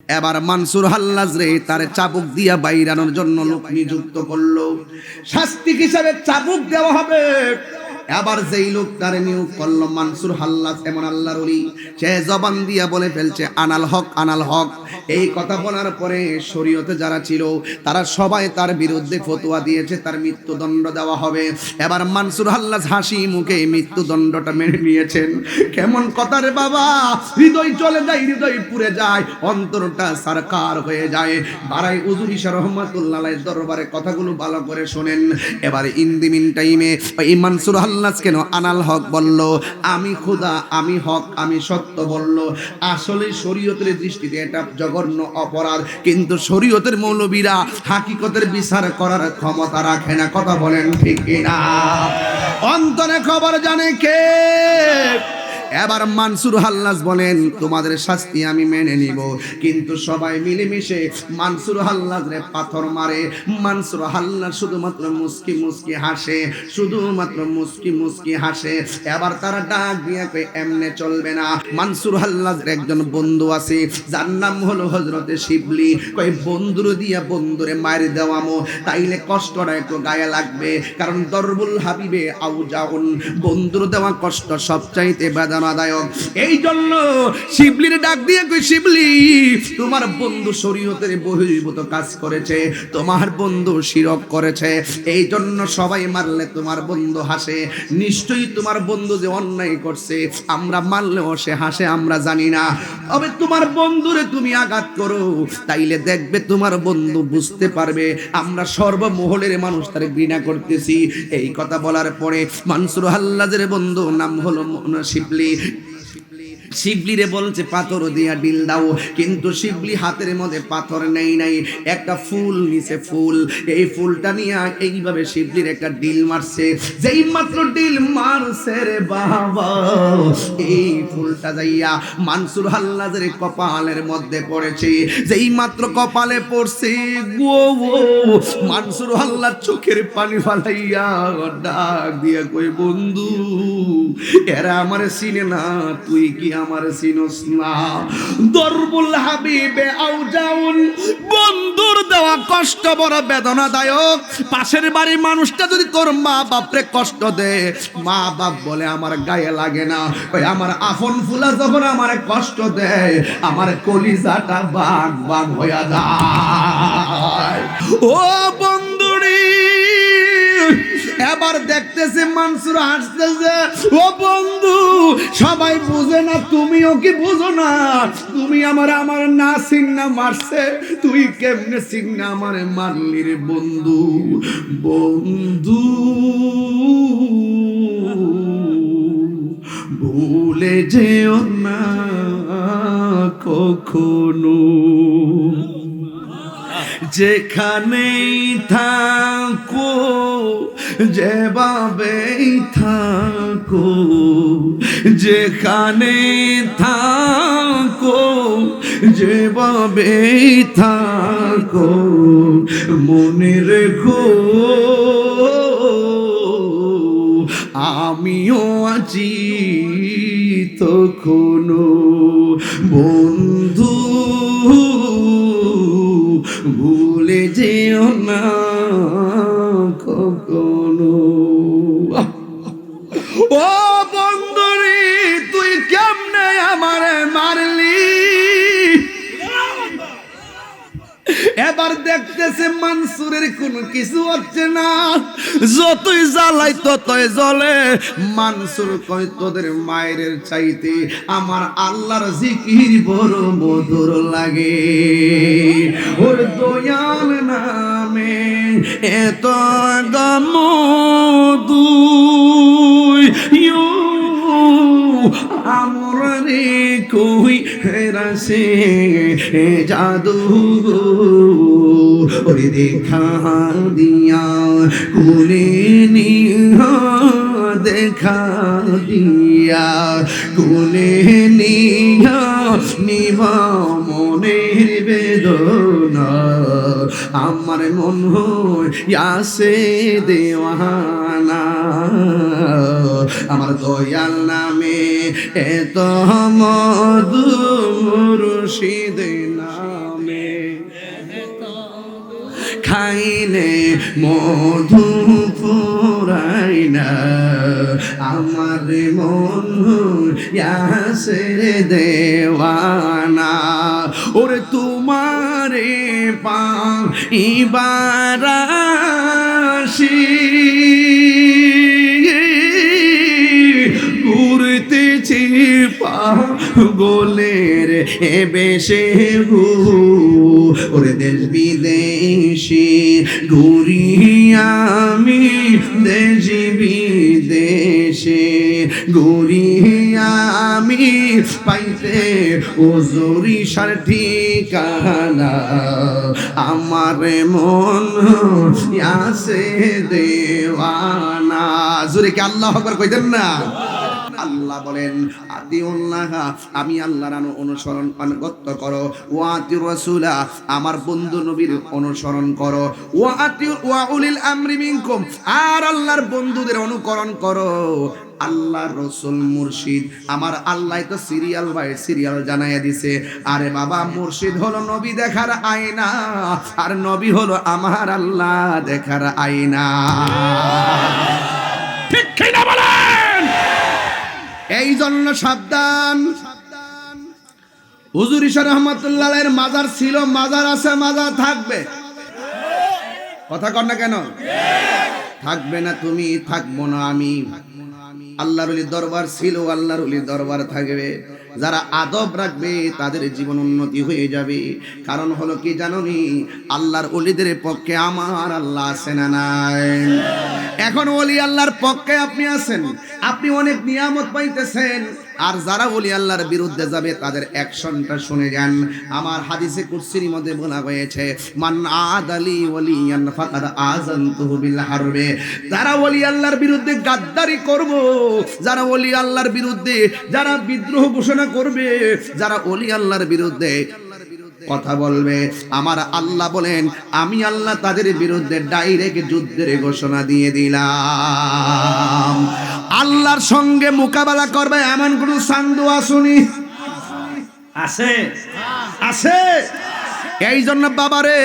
এবার মানসুর হাল্লাজ রে তার চাবুক দিয়া বাইরানোর জন্য লোক নিযুক্ত করলো। শাস্তি হিসাবে চাবুক দেওয়া হবে। এবার যেই লোক তারে নিয়োগ করলো মানসুর হাল্লাজ এমন আল্লাহর ওলি, সে জবান দিয়া বলে ফেলছে আনাল হক আনাল হক। এই কথা বলার পরে শরীয়তে যারা ছিল তারা সবাই তার বিরুদ্ধে ফতোয়া দিয়েছে, তার মৃত্যুদণ্ড দেওয়া হবে। এবার মানসুর হাল্লাজ হাসি মুখে মৃত্যুদণ্ডটা মেনে নিয়েছেন। কেমন কথা রে বাবা, হৃদয় চলে যায়, হৃদয় পুড়ে যায়, অন্তরটা সারকার হয়ে যায়। বারাই উজুরি শাহ রহমাতুল্লাহ আলাইহির দরবারে কথাগুলো ভালো করে শুনেন। এবার ইন দি মিন টাইমে এই মানসুর হাল্লাজ কেন আনাল হক বলল, আমি খোদা, আমি হক, আমি সত্য বলল। আসলে শরীয়তের দৃষ্টিতে এটা জঘন্য অপরাধ, কিন্তু শরীয়তের মৌলবীরা হাকিকতের বিচার করার ক্ষমতা রাখে না। কথা বলেন ঠিক কিনা? অন্তরে খবর জানে কে? এবার মানসুর হাল্লাজ বলেন তোমাদের শাস্তি আমি মেনে নিব, কিন্তু সবাই মিলেমিশে মানসুর হাল্লাজ রে পাথর মারে। মানসুর হাল্লাজ শুধুমাত্র মুস্কি মুস্কি হাসে, শুধুমাত্র মুস্কি মুস্কি হাসে। এবার তারা ডাক দিয়ে কই এমনে চলবে না। মানসুর হাল্লাজের একজন বন্ধু আছে যার নাম হলো হযরতে শিবলি। কই বন্ধুরে দিয়া বন্ধুরে মার দেওয়ামো, তাইলে কষ্টটা একটু গায়ে লাগবে, কারণ দরবুল হাবিবে আউজাউন, বন্ধুর দেওয়া কষ্ট সবচাইতে বেদনাদায়ক। এই জন্য শিবলির ডাক দিয়ে কই শিবলি, তোমার বন্ধু শরীয়তের বহির্ভূত কাজ করেছে, তোমার বন্ধু শিরক করেছে, এই জন্য সবাই মারলে তোমার বন্ধু হাসে। নিশ্চয়ই তোমার বন্ধু যে অন্যায় করছে, আমরা মারলেও সে হাসে, আমরা জানি না। তবে তোমার বন্ধুরে তুমি আঘাত করো, তাইলে দেখবে তোমার বন্ধু বুঝতে পারবে আমরা সর্বমহলের মানুষ তারে ঘৃণা করতেছি। এই কথা বলার পরে মানসুর হাল্লাজের বন্ধু নাম হলো শিবলি। শিবলিরে বলছে পাথর দিয়া ডিল দাও, কিন্তু শিবলি হাতের মধ্যে পাথর নেই নাই, একটা ফুল নিছে ফুল। এই ফুলটা নিয়ে এইভাবে শিবলির একটা ডিল মারছে। যেই মাত্র ডিল মারছে রে বাবা, এই ফুলটা যাইয়া মানসুর হাল্লাজের কপালের মধ্যে পড়েছে। যেই মাত্র কপালে পড়ছে গো, মানসুর হাল্লাজ চোখের পানি ফালাইয়া ডাক দিয়া কই বন্ধু, এরা আমারে চিনে না, তুই কি আমার চিনস না? দরবুল হাবিবে আউজাউন, বন্ধুর দেওয়া কষ্ট বড় বেদনাদায়ক। পাশের বাড়ির মানুষটা যদি তোর মা বাপরে কষ্ট দেয়, মা বাপ বলে আমার গায়ে লাগে না, ওই আমার আপন ফুলা যখন আমার কষ্ট দেয়, আমার কলিজাটা বাগ বাগ হইয়া যায়। ও বন্ধুরি, এবার দেখতেছে মানসুর হাসতেছে। ও বন্ধু, সবাই বুঝে না, তুমিও কি বুঝো না? তুমি আমার না চিন্না মারছে, তুই কেমনে চিন্না আমারে মারলি রে বন্ধু? বন্ধু ভুলে যেও না কখনো, যেখানেই থাকো, যেভাবেই থাকো, যেখানে থাকো, যেভাবেই থাকো, মনে রেখো আমিও আছি তখনো। বন্ধু ভুলে যেও না কখনো। ও বন্ধুরি, তুই কেমনে আমারে মারলি? এবার দেখতেছে মানসুরের কোনো কিছু হচ্ছে না, যতই জ্বালাই ততই জ্বলে। মানসুর কয় তোদের মায়ের চাইতে আমার আল্লাহর জিকির বড় মধুর লাগে। ওর দয়াল নামে এত গমধু, আমরে কই হেরাসে জাদু, ওরে দেখা দিয়া কুলে নিহা, দেখা দিয়া কুলে নিহা, নিভা মনের বেদনা, আমার মন হইয়াছে দেওয়ানা। আমার দয়াল নামে এত মধু মুর্শিদ না। খাইলে মধু ফুরায় না, আমার মন ইয়াসের দেওয়ানা। ওরে তোমারে পাইবার আশি ঘুরতেছি পাগলের বেশে গো। ওরে দেশ বিদেশি ঘুরি আমি, দেশ বিদেশে ঘুরি আমি, পাইতে ওজরি সার ঠিকানা, আমার মন ইয়াসে দেওয়ানা। জোরে কি আল্লাহু আকবার কইতেন না? আল্লাহ বলেন আতিউল্লাহ, আমি আল্লাহর অনুসরণ আনুগত্য করো, ওয়া আতিউর রাসূলা, আমার বন্ধু নবীর অনুসরণ করো, ওয়া উলিল আমরি মিনকুম, আর আল্লাহর বন্ধুদের অনুকরণ করো। আল্লাহর রাসূল মুর্শিদ, আমার আল্লাহ তো সিরিয়াল বাই সিরিয়াল জানাইয়া দিছে। আরে বাবা, মুর্শিদ হলো নবী দেখার আয়না, আর নবী হলো আমার আল্লাহ দেখার আয়না। ঠিক কি না বলেন? এই জন্য সাবধান। হুজুর ঈসা রহমাতুল্লাহ আলাইহির মাজার ছিল, মাজার আছে, মাজার থাকবে। কথা কর না কেন? থাকবে না তুমি, থাকবো না আমি। আল্লাহর ওলি দরবার ছিল, আল্লাহর ওলি দরবার থাকবে। যারা আদব রাখবে তাদের জীবন উন্নতি হয়ে যাবে। কারণ হলো কি জানোনি, আল্লাহর ওলিদের পক্ষে আমার আল্লাহ আছে না নাই? এখন ওলি আল্লাহর পক্ষে আপনি আছেন, আপনি অনেক নিয়ামত পাইতেছেন। আর যারা ওলি আল্লাহর বিরুদ্ধে যাবে তাদের অ্যাকশনটা শুনে যান। আমার হাদিসে কুরসির মধ্যে বলা হয়েছে, মান আদালি ওলিয়ান ফাকাদ আযানতুহু বিল হারবে। যারা ওলি আল্লাহর বিরুদ্ধে গাদ্দারি করব, যারা ওলি আল্লাহর বিরুদ্ধে, যারা বিদ্রোহ ঘোষণা করবে, যারা ওলি আল্লাহর বিরুদ্ধে কথা বলবে, আমার আল্লাহ বলেন আমি আল্লাহ তাদের বিরুদ্ধে ডাইরেক্ট যুদ্ধের ঘোষণা দিয়ে দিলাম। আল্লাহর সঙ্গে মোকাবেলা করবে এমন কোন সান্ধু আসুনি? আছে? আছে। এই জন্য বাবারে,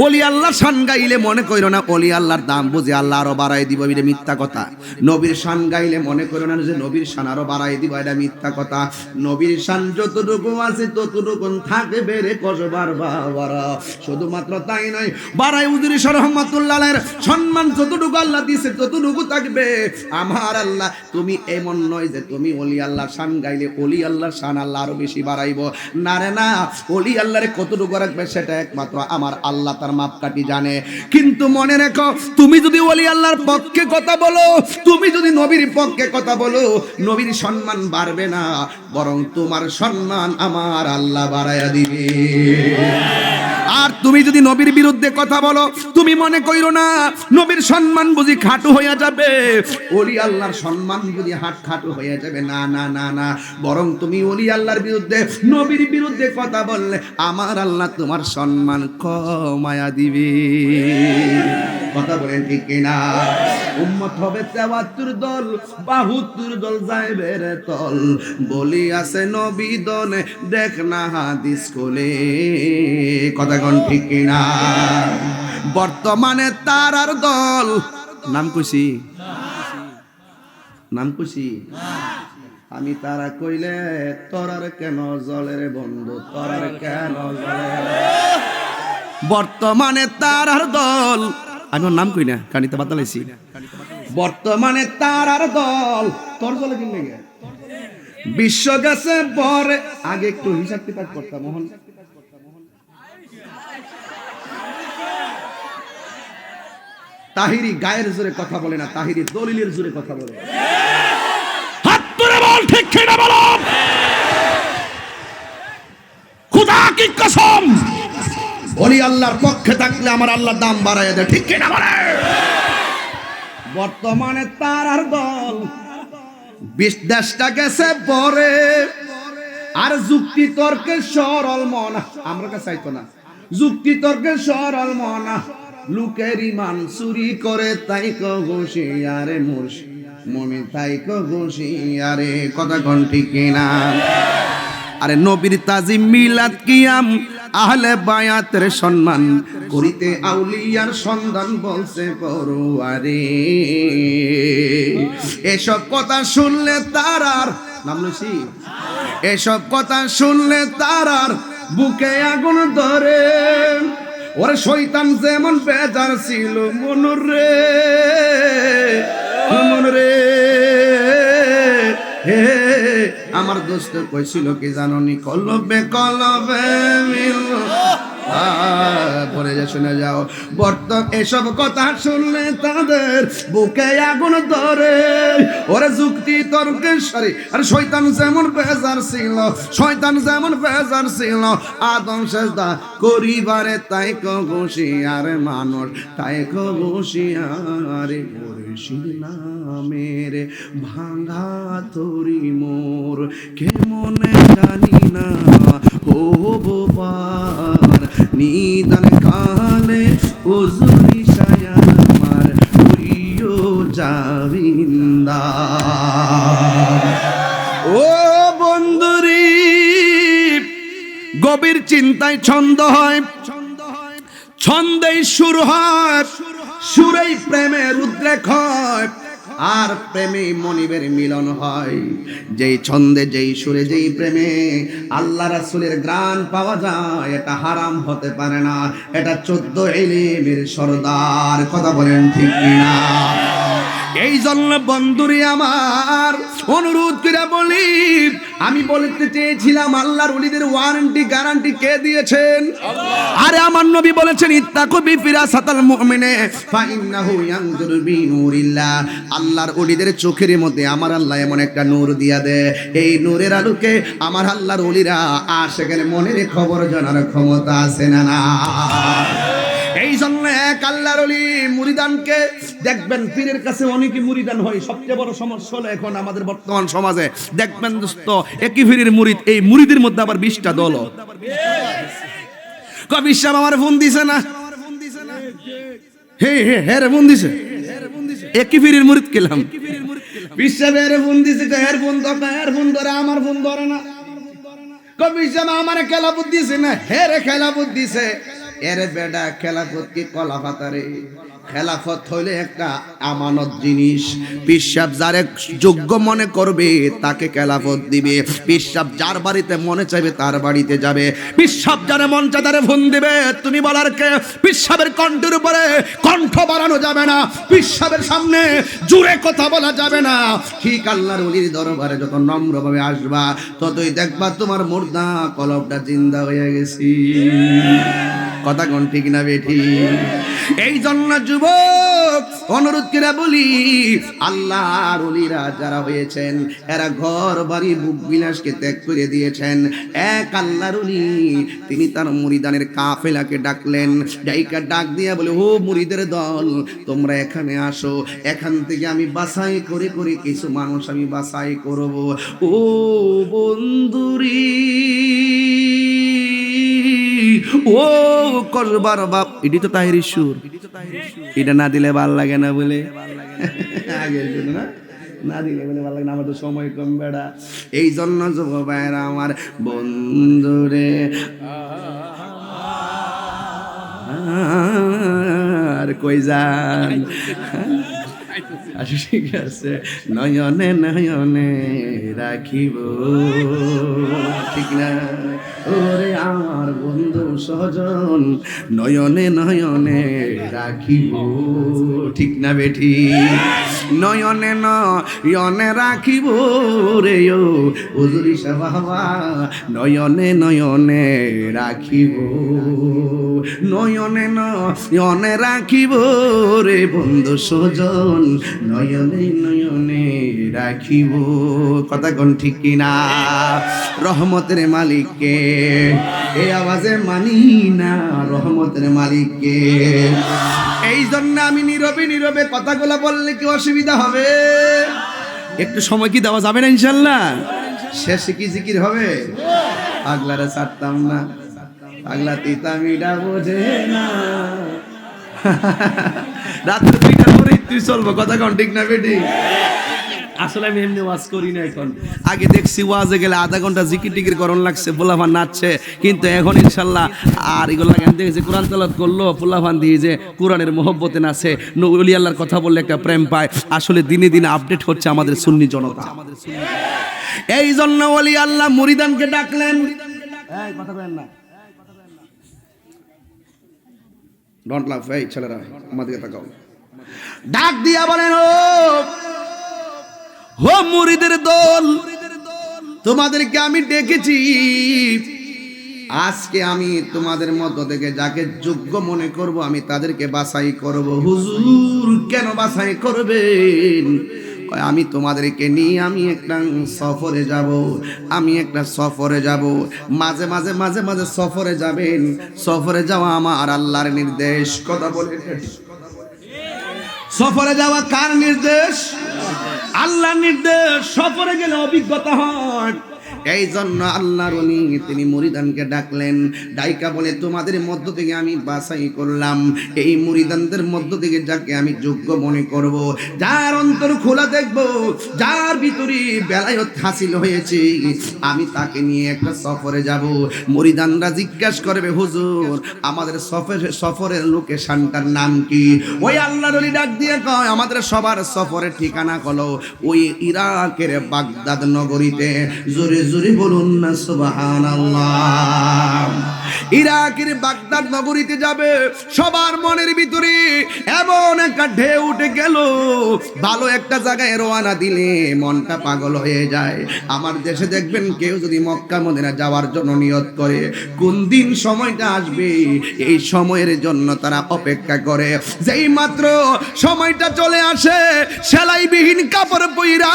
ওলি আল্লাহর শান গাইলে মনে কইরো না ওলি আল্লাহর দাম বুঝে আল্লাহ আরো বাড়াই দিব, এটা মিথ্যা কথা। নবীর শান গাইলে মনে করো না যে নবীর শান আরো বাড়াই দিব, এটা মিথ্যা কথা। নবীর শান যতটুকু আছে ততটুকু থাকবে রে কসবার বাবারা। শুধুমাত্র তাই নয়, বাড়াই হুজুর ঈসা রাহমাতুল্লাহ আলাইহির সম্মান যতটুকু আল্লাহ দিয়েছে ততটুকু থাকবে। আমার আল্লাহ, তুমি এমন নয় যে তুমি ওলি আল্লাহর শান গাইলে ওলি আল্লাহর শান আল্লাহ আরো বেশি বাড়াইব। না রে না, ওলি আল্লাহরে কতটুকু রাখবে সেটা একমাত্র আমার আল্লাহ তার মাপকাঠি জানে। কিন্তু মনে রেখো, তুমি যদি ওলি আল্লাহর পক্ষে কথা বলো, তুমি যদি নবীর পক্ষে কথা বলো, নবীর সম্মান বাড়বে না, বরং তোমার সম্মান আমার আল্লাহ বাড়াইয়া দিবে। আর তুমি যদি নবীর বিরুদ্ধে কথা বলো, তুমি মনে কইরো না নবীর সম্মান বুঝি খাটু হয়ে যাবে, ওলি আল্লাহর সম্মান বুঝি হাট খাটু হয়ে যাবে। না না না না, বরং তুমি ওলি আল্লাহর বিরুদ্ধে, নবীর বিরুদ্ধে কথা বললে আমার আল্লাহ তোমার সম্মান কমায়া দিবে। কথা বলেন ঠিক কিনা? উম্মত হবে ৭৩ দল, ৭২ দল যাইবে রে তল। বলি আছে নবী দনে, দেখ না হাদিস কোলে। কথা কোন ঠিক কিনা? বর্তমানে তারার দল, নাম কইছি, নাম কইছি। আমি তারা কইলে তোরার কেন জলের বন্ধু, তোরার কেন জলে। বর্তমানে তারার দল, আমি ওর নাম কই না, কানিতে বাতালাইছি। বর্তমানে তারার দল, তোর জলে কিনলে গে বিশ্ব গেছে বরে। আগে একটু হিসাব কিতাব করতাম। মোহন তাহিরি গায়ের জোরে কথা বলে না, তাহিরি দলিলের জোরে কথা বলে। হাত তুলে বল, ঠিক কি না বলো? খোদা কি কসম, ওলি আল্লাহর পক্ষে থাকলে আমার আল্লাহ দাম বাড়ায় দেয়, ঠিক কি না বলে? বর্তমানে তারার দল ২০ দেশটা গেছে পরে, আর যুক্তি তর্কে সরল মনা, আমরা কাছে চাইতো না যুক্তি তর্কে সরল মনা। লোকের ইমান চুরি করে তাই হুঁশিয়ারে মুর্শিদ মমি তাই হুঁশিয়ারে। কথা কোন ঠিক কিনা? আরে নবীর তাজিম মিলাদ কিয়াম আহলে বায়াতের সম্মান করিতে আউলিয়ার সন্ধান বলছে পরোয়ারে। এসব কথা শুনলে তার আর নাম লইছি, এসব কথা শুনলে তার আর বুকে আগুন ধরে। ওরে শয়তান যেমন বেজার ছিল মনরে, মনরে হে আমার দোস্ত কইছিল কি জাননি, কলবে কলবে মিল পরে যা শুনে যাও বর্ত। এসব কথা শুনলে তাদের বুকে আগুন ধরে। ওরে যুক্তি তর্কের সারি আর শয়তান যেমন বেজার ছিল, শয়তান যেমন বেজার ছিল আদম সেজদা করিবারে তাই খুশি আর মানুষ তাই খুশি আরে মুর্শিদ নামের ভাঙা তরি মোর কেমনে জানি না ও বোবার নিদান কালে ওজুরি শায়ান আমার হইও জাবিন্দা। ও বন্ধুরি গভীর চিন্তায় ছন্দ হয়, ছন্দেই সুর হয়, সুরেই প্রেমের উদ্রেক হয়, আর প্রেমে মনিবের মিলন হয়। যেই ছন্দে যেই সুরে যেই প্রেমে আল্লাহ রাসূলের গান পাওয়া যায়, এটা হারাম হতে পারে না। এটা 14 ইলমের সরদার, কথা বলেন ঠিক কিনা? এই জন্য বন্ধুরে আমার অনুরোধ করে বলি, আমি বলতে চেয়েছিলাম আল্লাহর ওলিদের ওয়ারেন্টি গ্যারান্টি কে দিয়েছেন? আরে আমার নবী বলেছেন ইত্তাকু বিফিরাসাতাল মুমিনে ফাইন্নাহু ইয়ানজুরু বিনুরিল্লাহ। আল্লাহর ওলিদের চোখের মধ্যে আমার আল্লাহ এমন একটা নূর দিয়া দেয়, এই নূরের আলোকে আমার আল্লাহর ওলিরা আশিকের মনের খবর জানার ক্ষমতা আছে না না? এই জন্য এক আল্লাহর ওলি মুরিদানকে দেখবেন, পীরের কাছে অনেকে মুরিদান হয়। সবচেয়ে বড় সমস্যা হলো এখন আমাদের বর্তমান সমাজে দেখবেন দোস্ত, একই পীরের মুরিদ, এই মুরিদের মধ্যে আবার 20টা দল। কবি সাহেব আমার ফোন দিছে না, হে হে হে রে ফোন দিছে, একই পীরের মুরিদ কেলাম বিশ্বের ফোন দিছে, হের ফোন ধরে, হের ফোন ধরে, আমার ফোন ধরে না। কবি সাহেব আমার খেলাফত দিছে না, হে রে খেলাফত দিছে। এরে বেডা খেলাফত কি কলা পাতারে? খেলাফত হইলে একটা আমানত জিনিস। পিসাব যারে যোগ্য মনে করবে তাকে খেলাফত দিবে। পিসাব যার বাড়িতে মনে চাইবে তার বাড়িতে যাবে। পিসাব যারে মন চায় তারে ফোন দিবে। তুমি বলার কে? পিসাবের কণ্ঠের উপরে কণ্ঠ বাড়ানো যাবে না, পিসাবের সামনে জুড়ে কথা বলা যাবে না। ঠিক আল্লাহর ওলির দরবারে যত নম্রভাবে আসবা ততই দেখবা তোমার মুর্দা কলবটা জিন্দা হয়ে গেছি। কথা কোন ঠিক না বেঠি? এই জন্য যুবক অনুরোধ করে বলি, আল্লাহর ওলিরা যারা হয়েছেন এরা ঘর বাড়ি বুক বিলাসকে ত্যাগ করে দিয়েছেন। এক আল্লাহর ওলি তিনি তার মুরিদানের কাফেলাকে ডাকলেন, ডাইকা ডাক দিয়া বলে, ও মুরিদের দল তোমরা এখানে আসো, এখান থেকে আমি বাছাই করে করে কিছু মানুষ আমি বাছাই করব। ও বন্ধুরি ও করবার বাপ, এটি তো তাহিরি সুর, এটা না দিলে ভাল লাগে না বলে আগে না, না দিলে বলে ভালো লাগে না। আমার তো সময় কম বেড়া। এই জন্য যুব ভাইরা আমার বন্ধুরে আর কই যান, আচ্ছা ঠিক আছে, নয়নে নয়নে রাখিব, ঠিক না? ওরে আমার বন্ধু সজন নয়নে নয়নে রাখিব, ঠিক না বেঠি? নয়নে নয়নে রাখিব রে ও হুজুরি সাহেব বাবা, নয়নে নয়নে রাখিব, নয়নে নয়নে রাখিব রে বন্ধু সজন, নয়নে নয়নে রাখিব। কথা কোন ঠিক কিনা? রহমতের মালিককে এই আওয়াজে মানি না, রহমতের মালিককে। এই জন্য আমি নীরবে নীরবে কথাগুলো বললে কি অসুবিধা হবে? একটু সময় কি দেওয়া যাবে না ইনশাল্লাহ? শেষে কি জিকির হবে? পাগলারে ছাড়তাম না, পাগলা তিতা মিঠা বোঝে না। রাত্রে 2টার পরে তুই চলবো, কথা কোন ঠিক না বেটি? আসলে আমি এমনি ওয়াজ করি না এখন। আগে দেখছি ওয়াজে গেলে আধা ঘন্টা জিকির টিকির করণ লাগছে, পোলাফান নাচছে, কিন্তু এখন ইনশাল্লাহ আর এগুলো লাগে দেখেছি কোরআন তেলাওয়াত করলো পোলাফান দিয়ে যে কোরআনের মহব্বতে নাচে, ওলি আল্লাহর কথা বললে একটা প্রেম পায়। আসলে দিনে দিনে আপডেট হচ্ছে আমাদের সুন্নি জনতা। এই জন্য ওলি আল্লাহ মুরিদানকে ডাকলেন, এই কথা বলেন না, ডোন্ট লাফ, এই ছেলেরা আমাদেরকে তাকাও, ডাক দিয়া বলেন, ও মুরিদের দল, তোমাদেরকে আমি ডেকেছি। আজকে আমি তোমাদের মধ্য থেকে যাকে যোগ্য মনে করব আমি তাদেরকে বাছাই করব। হুজুর কেন বাছাই করবেন? আমি তোমাদেরকে নিয়ে আমি একটা সফরে যাব, আমি একটা সফরে যাব। মাঝে মাঝে মাঝে মাঝে সফরে যাবেন, সফরে যাওয়া আমার আল্লাহর নির্দেশ। কথা বলে, সফরে যাওয়া কার নির্দেশ? আল্লাহর নির্দেশ। সফরে গেলে অভিজ্ঞতা হয়। এই জন্য আল্লাহর ওলি তিনি মুরিদানকে ডাকলেন, ডাইকা বলে তোমাদের মধ্য থেকে আমি বাছাই করলাম, এই মুরিদানদের মধ্য থেকে যাকে আমি যোগ্য মনে করব, যার অন্তর খোলা দেখব, যার ভিতরে বেলায়েত হাসিল হয়েছে, আমি তাকে নিয়ে একটা সফরে যাব। মুরিদানরা জিজ্ঞাসা করবে, হুজুর আমাদের সফরের লোকেশনটার নাম কি? ওই আল্লাহর ওলি ডাক দিয়ে কয়, আমাদের সবার সফরের ঠিকানা হলো ওই ইরাকের বাগদাদ নগরীতে। জোরে জোরে বলুন না সুবহানাল্লাহ। ইরাকের বাগদাদ নগরীতে যাবে। সবার মনের ভিতরে এমন একটা ঢেউ উঠে গেল, ভালো একটা জায়গায় রওনা দিলে মনটা পাগল হয়ে যায়। আমার দেশে দেখবেন কেউ যদি মক্কা মদিনা যাওয়ার জন্য নিয়ত করে, কোন দিন সময়টা আসবে এই সময়ের জন্য তারা অপেক্ষা করে। যেই মাত্র সময়টা চলে আসে, সেলাইবিহীন কাপড় পইরা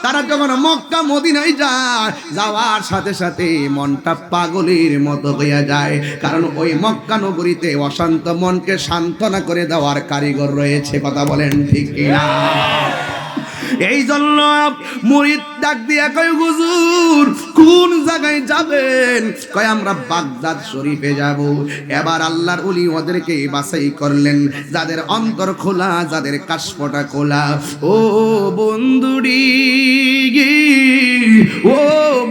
তারা যখন মক্কা মদিনায় যায়, যাওয়ার সাথে সাথে মনটা পাগলের মতো হইয়া যায়। কারণ ওই মক্কা নগরীতে অশান্ত মনকে সান্ত্বনা করে দেওয়ার কারিগর রয়েছে। কথা বলেন ঠিক কিনা? এই জন্য মুরিদ ডাক দিয়া কয়, হুজুর কোন জায়গায় যাবেন? কয় আমরা বাগদাদ শরীফে যাব। এবার আল্লাহর ওলি ওদেরকে বাছাই করলেন, যাদের অন্তর খোলা, যাদের কাশপটা খোলা। ও বন্ধুরি, ও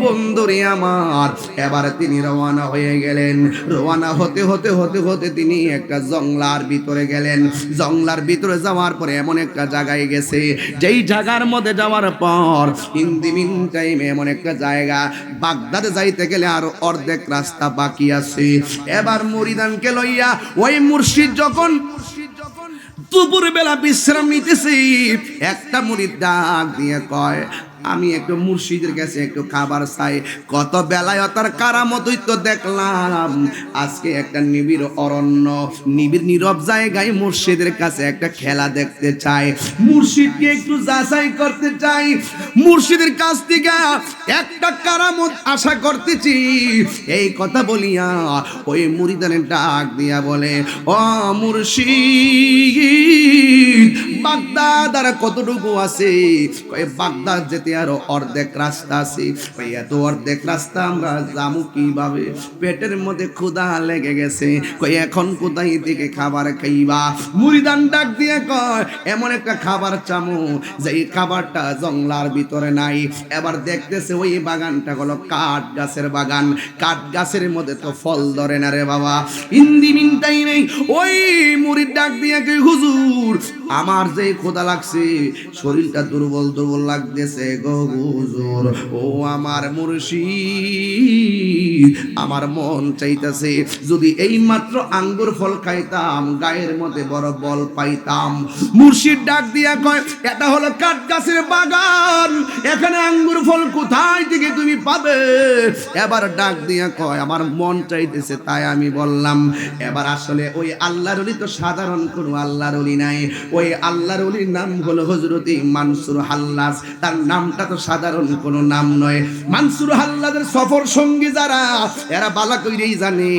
বন্ধুরি আমার। এবার তিনি রওনা হয়ে গেলেন। রওনা হতে হতে হতে হতে তিনি একটা জংলার ভিতরে গেলেন। জংলার ভিতরে যাওয়ার পরে এমন একটা জায়গায় গেছে, যেই জায়গার মধ্যে যাওয়ার পর ইন দি মিন টাইমে এমন একটা জায়গা, বাগদাদে যাইতে গেলে আর অর্ধেক রাস্তা বাকি আছে। এবার মুরিদানকে লইয়া ওই মুর্শিদ যখন দুপুর বেলা বিশ্রাম নিতেছি, একটা মুরিদ ডাক দিয়ে কয়, আমি একটু মুর্শিদের কাছে একটু খাবার চাই। কত বেলায় তার কারামতই তো দেখলাম, আজকে একটা নিবিড় অরণ্য, নিবিড় নীরব জায়গায় মুর্শিদের কাছে একটা খেলা দেখতে চাই, মুর্শিদকে একটু যাচাই করতে চাই, মুর্শিদের কাছ থেকে একটা কারামত আশা করতেছি। এই কথা বলিয়া ওই মুরিদানের ডাক দিয়া বলে, ও মুর্শিদ, বাগদাদ আর কতটুকু আছে? কই বাগদাদ যেতে আরো অর্ধেক রাস্তা আছে। কই এত অর্ধেক রাস্তা আমরা যাবো কিভাবে? পেটের মধ্যে ক্ষুধা লেগে গেছে। কই এখন কোথায় থেকে খাবার খাইবা? মুরিদান ডাক দিয়ে কয়, এমন একটা খাবার চামু যেই খাবারটা জংলার ভিতরে নাই। এবার দেখতেছে ওই বাগানটা হলো কাঠ গাছের বাগান। কাঠ গাছের মধ্যে তো ফল ধরে না রে বাবা। ইন্দি মিনটাই নেই। ওই মুরিদ ডাক দিয়ে কই, হুজুর আমার যে ক্ষুধা লাগছে, শরীরটা দুর্বল দুর্বল লাগতেছে গো হুজুর। ও আমার মুর্শিদ, আমার মন চাইতেছে যদি এই মাত্র আঙ্গুর ফল খাইতাম, গায়ের মধ্যে বড় বল পাইতাম। মুর্শিদ ডাক দিয়া কয়, এটা হলো কাঠ গাছের বাগান, এখানে আঙ্গুর ফল কোথায় থেকে তুমি পাবে? এবার ডাক দিয়া কয়, আমার মন চাইতেছে তাই আমি বললাম। এবার আসলে ওই আল্লাহর ওলি তো সাধারণ কোনো আল্লাহর ওলি নাই। ওই আল্লাহর ওলির নাম হলো হযরতে মানসুর হাল্লাজ। তার নামটা তো সাধারণ কোনো নাম নয়। মানসুর হাল্লাজের সফর সঙ্গী যারা, এরা বালা কইরেই জানে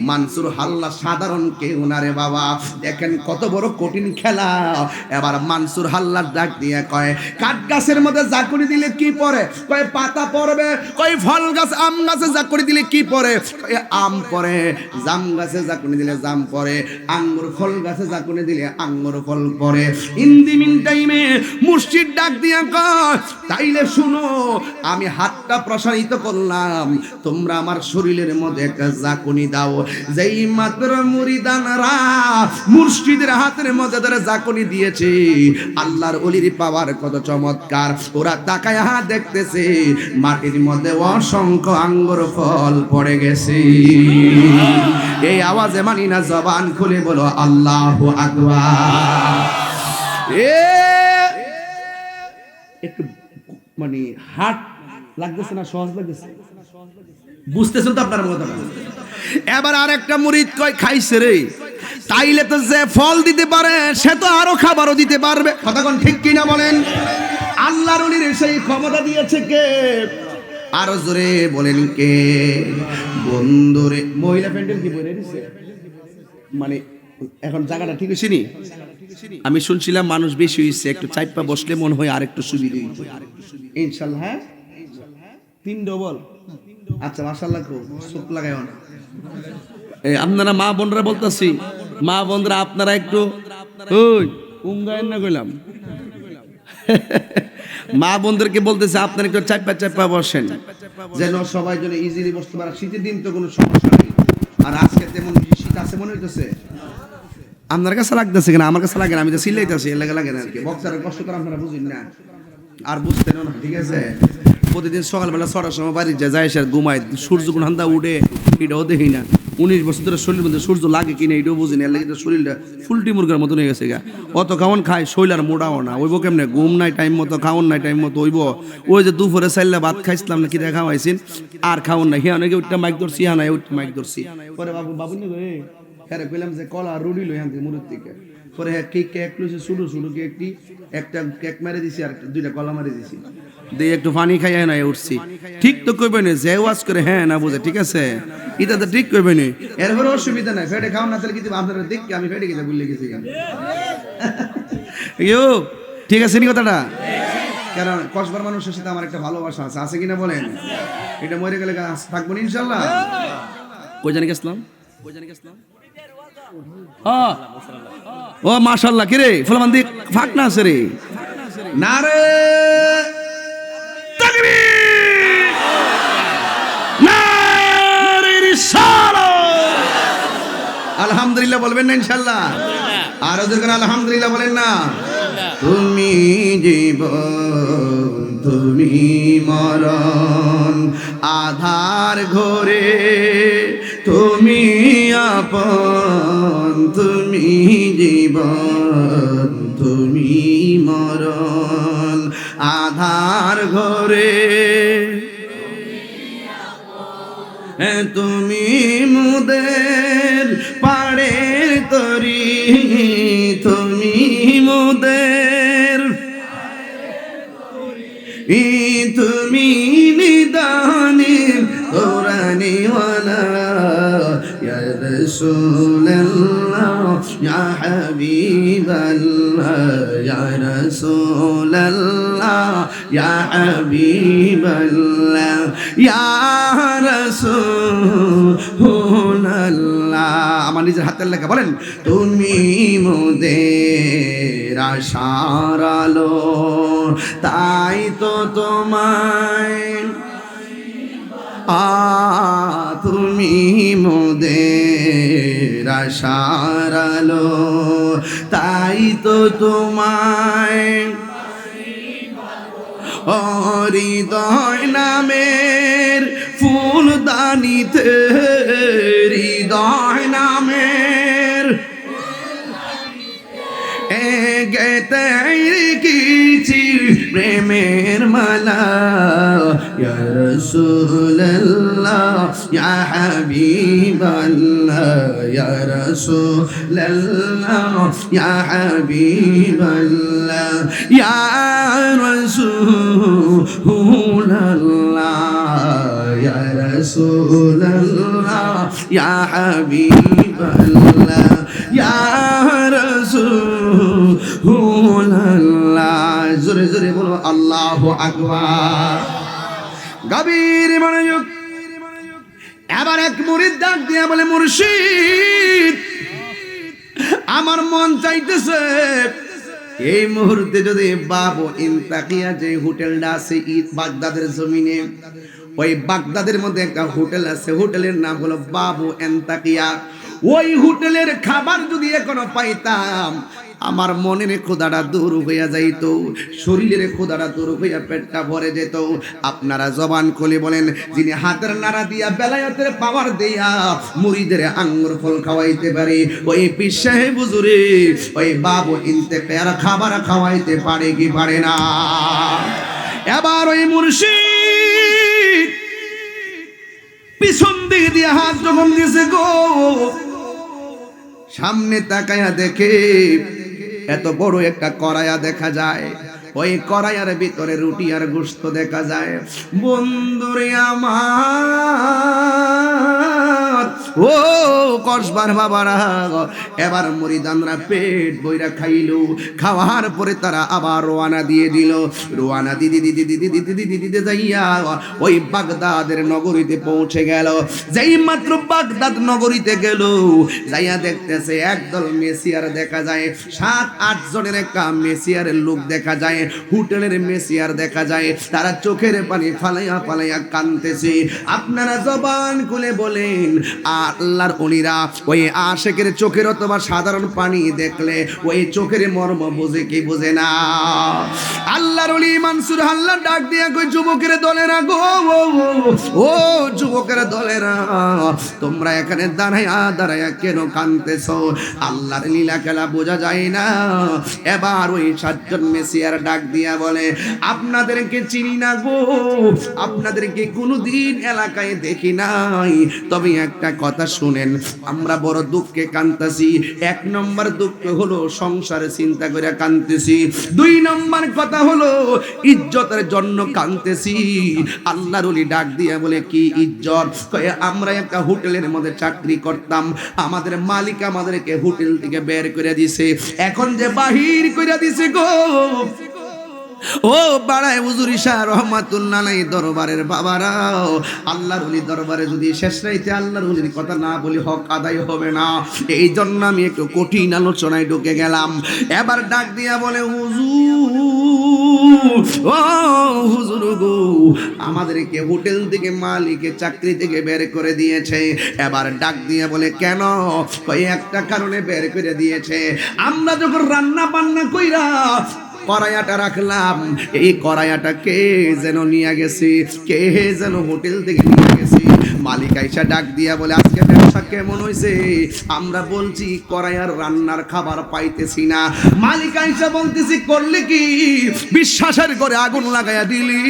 মানসুর হাল্লাজ সাধারণ কেউ না রে বাবা। দেখেন কত বড় কঠিন খেলা। এবার মানসুর হাল্লাজ ডাক দিয়ে কয়, কাঠ গাছের মধ্যে জাকুড়ি দিলে কি পড়ে? কয় পাতা পড়বে। কয় ফল গাছ আম গাছে জাকুড়ি দিলে কি পড়ে? কয় আম পড়ে। জাম গাছে জাকুড়ি দিলে জাম পড়ে। আঙ্গুর ফল গাছে জাকুড়ি দিলে আঙ্গুর ফল পড়ে। ইন দি মিন টাইমে মুর্শিদ ডাক দিয়া কয়, তাইলে শুনো, আমি হাতটা প্রসারিত করলাম, তোমরা আমার শরীরের মধ্যে একটা জাকুনি দাও। যেই মাত্র মুরিদানরা মুর্শিদের হাতের মধ্যে ধরে জাকুনি দিয়েছে, আল্লাহর ওলির পাওয়ার কত চমৎকার। ওরা তাকায় দেখতেছে মাটির মধ্যে অসংখ্য আঙ্গুর ফল পড়ে গেছে। এই আওয়াজে মানি না, জবান খুলে বলো আল্লাহু আকবার। একটু মানে হার্ট লাগতেছে না, সহজ লাগতেছে, বুঝতেছেন তো আপনার কথা? এবার আর একটা মুরিদ কয়, খাইছে রে, তাইলে তো যে ফল দিতে পারে সে তো আরো খাবারও দিতে পারবে। কথা কোন ঠিক কিনা বলেন? আল্লাহর ওলির সেই ক্ষমতা দিয়েছে কে? আরো জোরে বলেন কে? বন্ধুরে, মহিলা প্যান্ডেল কি বলে দিছে? মানে এখন জায়গাটা ঠিক হয়েছে নি? আমি শুনছিলাম মানুষ বেশি হয়েছে, একটু চাইপা বসলে মনে হয় আর একটু সুবিধা হইতো ইনশাআল্লাহ। হ্যাঁ, 3 ডবল। আচ্ছা, মাশাআল্লাহ, খুব চোখ লাগায়ও না। আপনারা মা বোনরা বলতেছি, মা বোনরা আপনারা একটু ওই উঙ্গায়েন না কইলাম, মা বোনদেরকে বলতেছে আপনারা একটু চাইপা চাইপা বসেন, যেন সবাই যেন ইজিলি বসতে পারে। শীতের দিন তো কোনো সমস্যা নেই, আর আজকে তেমন শীত আছে মনে হইতেছে। আপনার কাছে লাগতেছে কিনা? আমার কাছে লাগে না, আমি তো সিলাইতেছি, এর লাগে লাগে না আর কি। বক্সারের কষ্ট করে আপনারা বুঝেন না, আর বুঝতেন না, ঠিক আছে? প্রতিদিন সকালবেলা 6টার সময় বাড়ি যায়, এসে ঘুমায়, সূর্য কোন হান্দা উঠে এটাও দেখি না। 19 বছর ধরে শরীরের মধ্যে সূর্য লাগে কিনা এটাও বুঝি না, এর লাগে শরীরটা ফুলটি মুরগার মতন হয়ে গেছে গা। অত খাওয়ান খায়, শৈল আর মোড়াও না, ওইব কেমনে? ঘুম নাই টাইম মতো, খাওয়ান নাই টাইম মতো, ওইব ওই যে দুপুরে চাইলে ভাত খাইছিলাম না, কিনা খাওয়াইছেন আর খাওয়ান নাই। হ্যাঁ, অনেকে উঠটা মাইক ধরছি, হ্যাঁ নাই উঠতে মাইক ধরছি। পরে বাবু বাবু নি রে, হ্যাঁ কইলাম যে কলা রুডি লই আনতে মুরুদ থেকে। পরে হ্যাঁ কেক লইছে, শুরু কেকটি একটা কেক মেরে দিছি, আর 2টা কলা মারি দিছি, দিয়ে একটু পানি খাইয়া না উঠছি। ঠিক তো কইবে না, যে ওয়াজ করে হ্যাঁ না বুঝে, ঠিক আছে? এটা তো ঠিক কইবে না, এরপরে অসুবিধা নাই। ফেটে খাওয়া না তাহলে কিন্তু আপনারা দেখি আমি ফেটে গেছে, ভুলে গেছি কেন? ইয়ো, ঠিক আছে নি কথাটা? কারণ কসবার মানুষের সাথে আমার একটা ভালোবাসা আছে, আছে কিনা বলেন? এটা মরে গেলে থাকবো না ইনশাল্লাহ। কই জানি গেছিলাম, ও মাশাআল্লাহ, কি রে ফুলমান্দি ফাঁক না আছে রে, না রে তাকবীর, নারে রিসালাত। আলহামদুলিল্লাহ বলবেন না ইনশাআল্লাহ? আর যখন আলহামদুলিল্লাহ বলেন না। তুমি জীবন, তুমি মরণ, আধার ঘরে তুমি আপন, তুমি জীবন, তুমি মরণ, আধার ঘরে তুমি মুদের পাড়ের তরি, তুমি মুদের, তুমি নিদানি কোরআনিওয়ালা, ইয়া রাসূলুল্লাহ ইয়া হাবিবাল্লাহ, ইয়া রাসূলুল্লাহ ইয়া হাবিবাল্লাহ, ইয়া রাসূলুল্লাহ। আমার নিজের হাতের লেখা, বলেন তুমি মোদের আশার আলো, তাই তো তোমায় তুমি মোদের আশার আলো, তাই তো তোমায় হৃদয় নামের ফুলদানিতে, হৃদয় নামের গেতে রেখেছি প্রেমের মালা, ইয়া রাসূলুল্লাহ ইয়া হাবিবাল্লাহ, ইয়া রাসূলুল্লাহ ইয়া হাবিবাল্লাহ, ইয়া রাসূলুল্লাহ ইয়া রাসূলুল্লাহ ইয়া হাবিবাল্লাহ, ইয়া রাসূলুল্লাহ। জোরে জোরে বলো আল্লাহু আকবার। গভীর মনোযোগ। এবার এক মুরিদ ডাক দিয়ে বলে, মুর্শিদ আমার মন চাইতেছে এই মুহূর্তে যদি বাবু ইন্তাকিয়া যে হোটেলটা আছে বাগদাদের জমিনে, ওই বাগদাদের মধ্যে একটা হোটেল আছে, হোটেলের নাম হলো বাবু ইন্তাকিয়া। ওই হোটেলের খাবার যদি এখনো পাইতাম, আমার মনের ক্ষুধাটা দূর হইয়া যাইত, শরীরের ক্ষুধাটা দূর হইয়া পেটটা ভরে যেত। আপনারা জবান খুলে বলেন, যিনি হাতের নাড়া দিয়া বেলায়েতের পাওয়ার দিয়া মুরিদের আঙ্গুর ফল খাওয়াইতে পারে, ওই পীর সাহেব হুজুরে ওই বাবু ইন্তেকিয়ার খাবার খাওয়াইতে পারে কি পারে না? এবার ওই মুর্শিদ পিছন দিকে দিয়ে হাত যখন দিয়েছে গো, সামনে তাকায়া দেখে এত বড় একটা কড়াইয়া দেখা যায়, ওই কড়াইয়ার ভিতরে রুটি আর গোশত দেখা যায়। বন্ধুরে আমার, ও কসবার বাবারা, এবার মুরিদানরা পেট বইরা খাইলো। খাওয়ার পরে তারা আবার রওনা দিয়ে দিল। রওনা দিদি দিদি দিদি দিদি দিদি দিদি যাইয়া ওই বাগদাদের নগরীতে পৌঁছে গেল। যেই মাত্র বাগদাদ নগরীতে গেল, যাইয়া দেখতেছে একদল মেসিয়ার দেখা যায়, 7-8 জনের একটা মেসিয়ারের লোক দেখা যায়, হোটেলের মেসিয়ার দেখা যায়। তারা চোখের পানি ফালাইয়া ফালাইয়া কাঁদতেছে। আপনারা জবান খুলে বলেন, আল্লাহর ওলিরা ওই আশিকের চোখের অথবা সাধারণ পানি দেখলে ওই চোখের মর্ম বুঝে কি বুঝে না? আল্লাহর ওলি মানসুর হাল্লার ডাক দিয়া কই, যুবকের দলেরা গো, ও যুবকের দলেরা, তোমরা এখানে দাঁড়াইয়া দাঁড়াইয়া কেন কাঁদতেছো? আল্লাহর লীলা খেলা বোঝা যায় না? এবার ওই 7 জন মেসিয়ার ডাক দিয়া বলে, আপনাদেরকে চিনি না গো, আপনাদেরকে কোনোদিন এলাকায় দেখি নাই, তবে একটা কথা শুনেন, আমরা বড় দুঃখে কাঁদতেছি। 1 নম্বর দুঃখ হলো সংসারে চিন্তা করে কাঁদতেছি, 2 নম্বর কথা হলো ইজ্জতের জন্য কাঁদতেছি। আল্লাহর ওলি ডাক দিয়া বলে, কি ইজ্জত? কয়ে, আমরা একটা হোটেলের মধ্যে চাকরি করতাম, আমাদের মালিক আমাদেরকে হোটেল থেকে বের করে দিছে, এখন যে বাহির করে দিছে গো, ও বাড়ায় হুজুর শাহ রহমাতুল্লাহ আলাইহি দরবারের বাবারা, আল্লাহর ওলি দরবারে যদি শেষ রাইতে আল্লাহর ওলির কথা না বলি হক আদায় হবে না। এই জন্য আমি একটু কঠিন আলোচনায় ঢুকে গেলাম। এবার ডাক দিয়া বলে, হুজুর, ও হুজুর গো, আমাদেরকে হোটেল থেকে মালিকের চাকরি থেকে বের করে দিয়েছে। এবার ডাক দিয়া বলে, কেন? ওই একটা কারণে বের করে দিয়েছে, আমরা যখন রান্না বান্না কইরা কড়াইয়াটা রাখলাম, এই কড়াইয়াটা কে যেন নিয়ে গেছে, কে যেন হোটেল থেকে নিয়ে গেছে। মালিক আইসা ডাক দিয়া বলে, আজকে ব্যবসা কেমন হয়েছে? আমরা বলছি কড়াইয়ার রান্নার খাবার পাইতেছি না। মালিক আইসা বলতেছি, করলে কি বিশ্বাসের করে আগুন লাগাইয়া দিলি?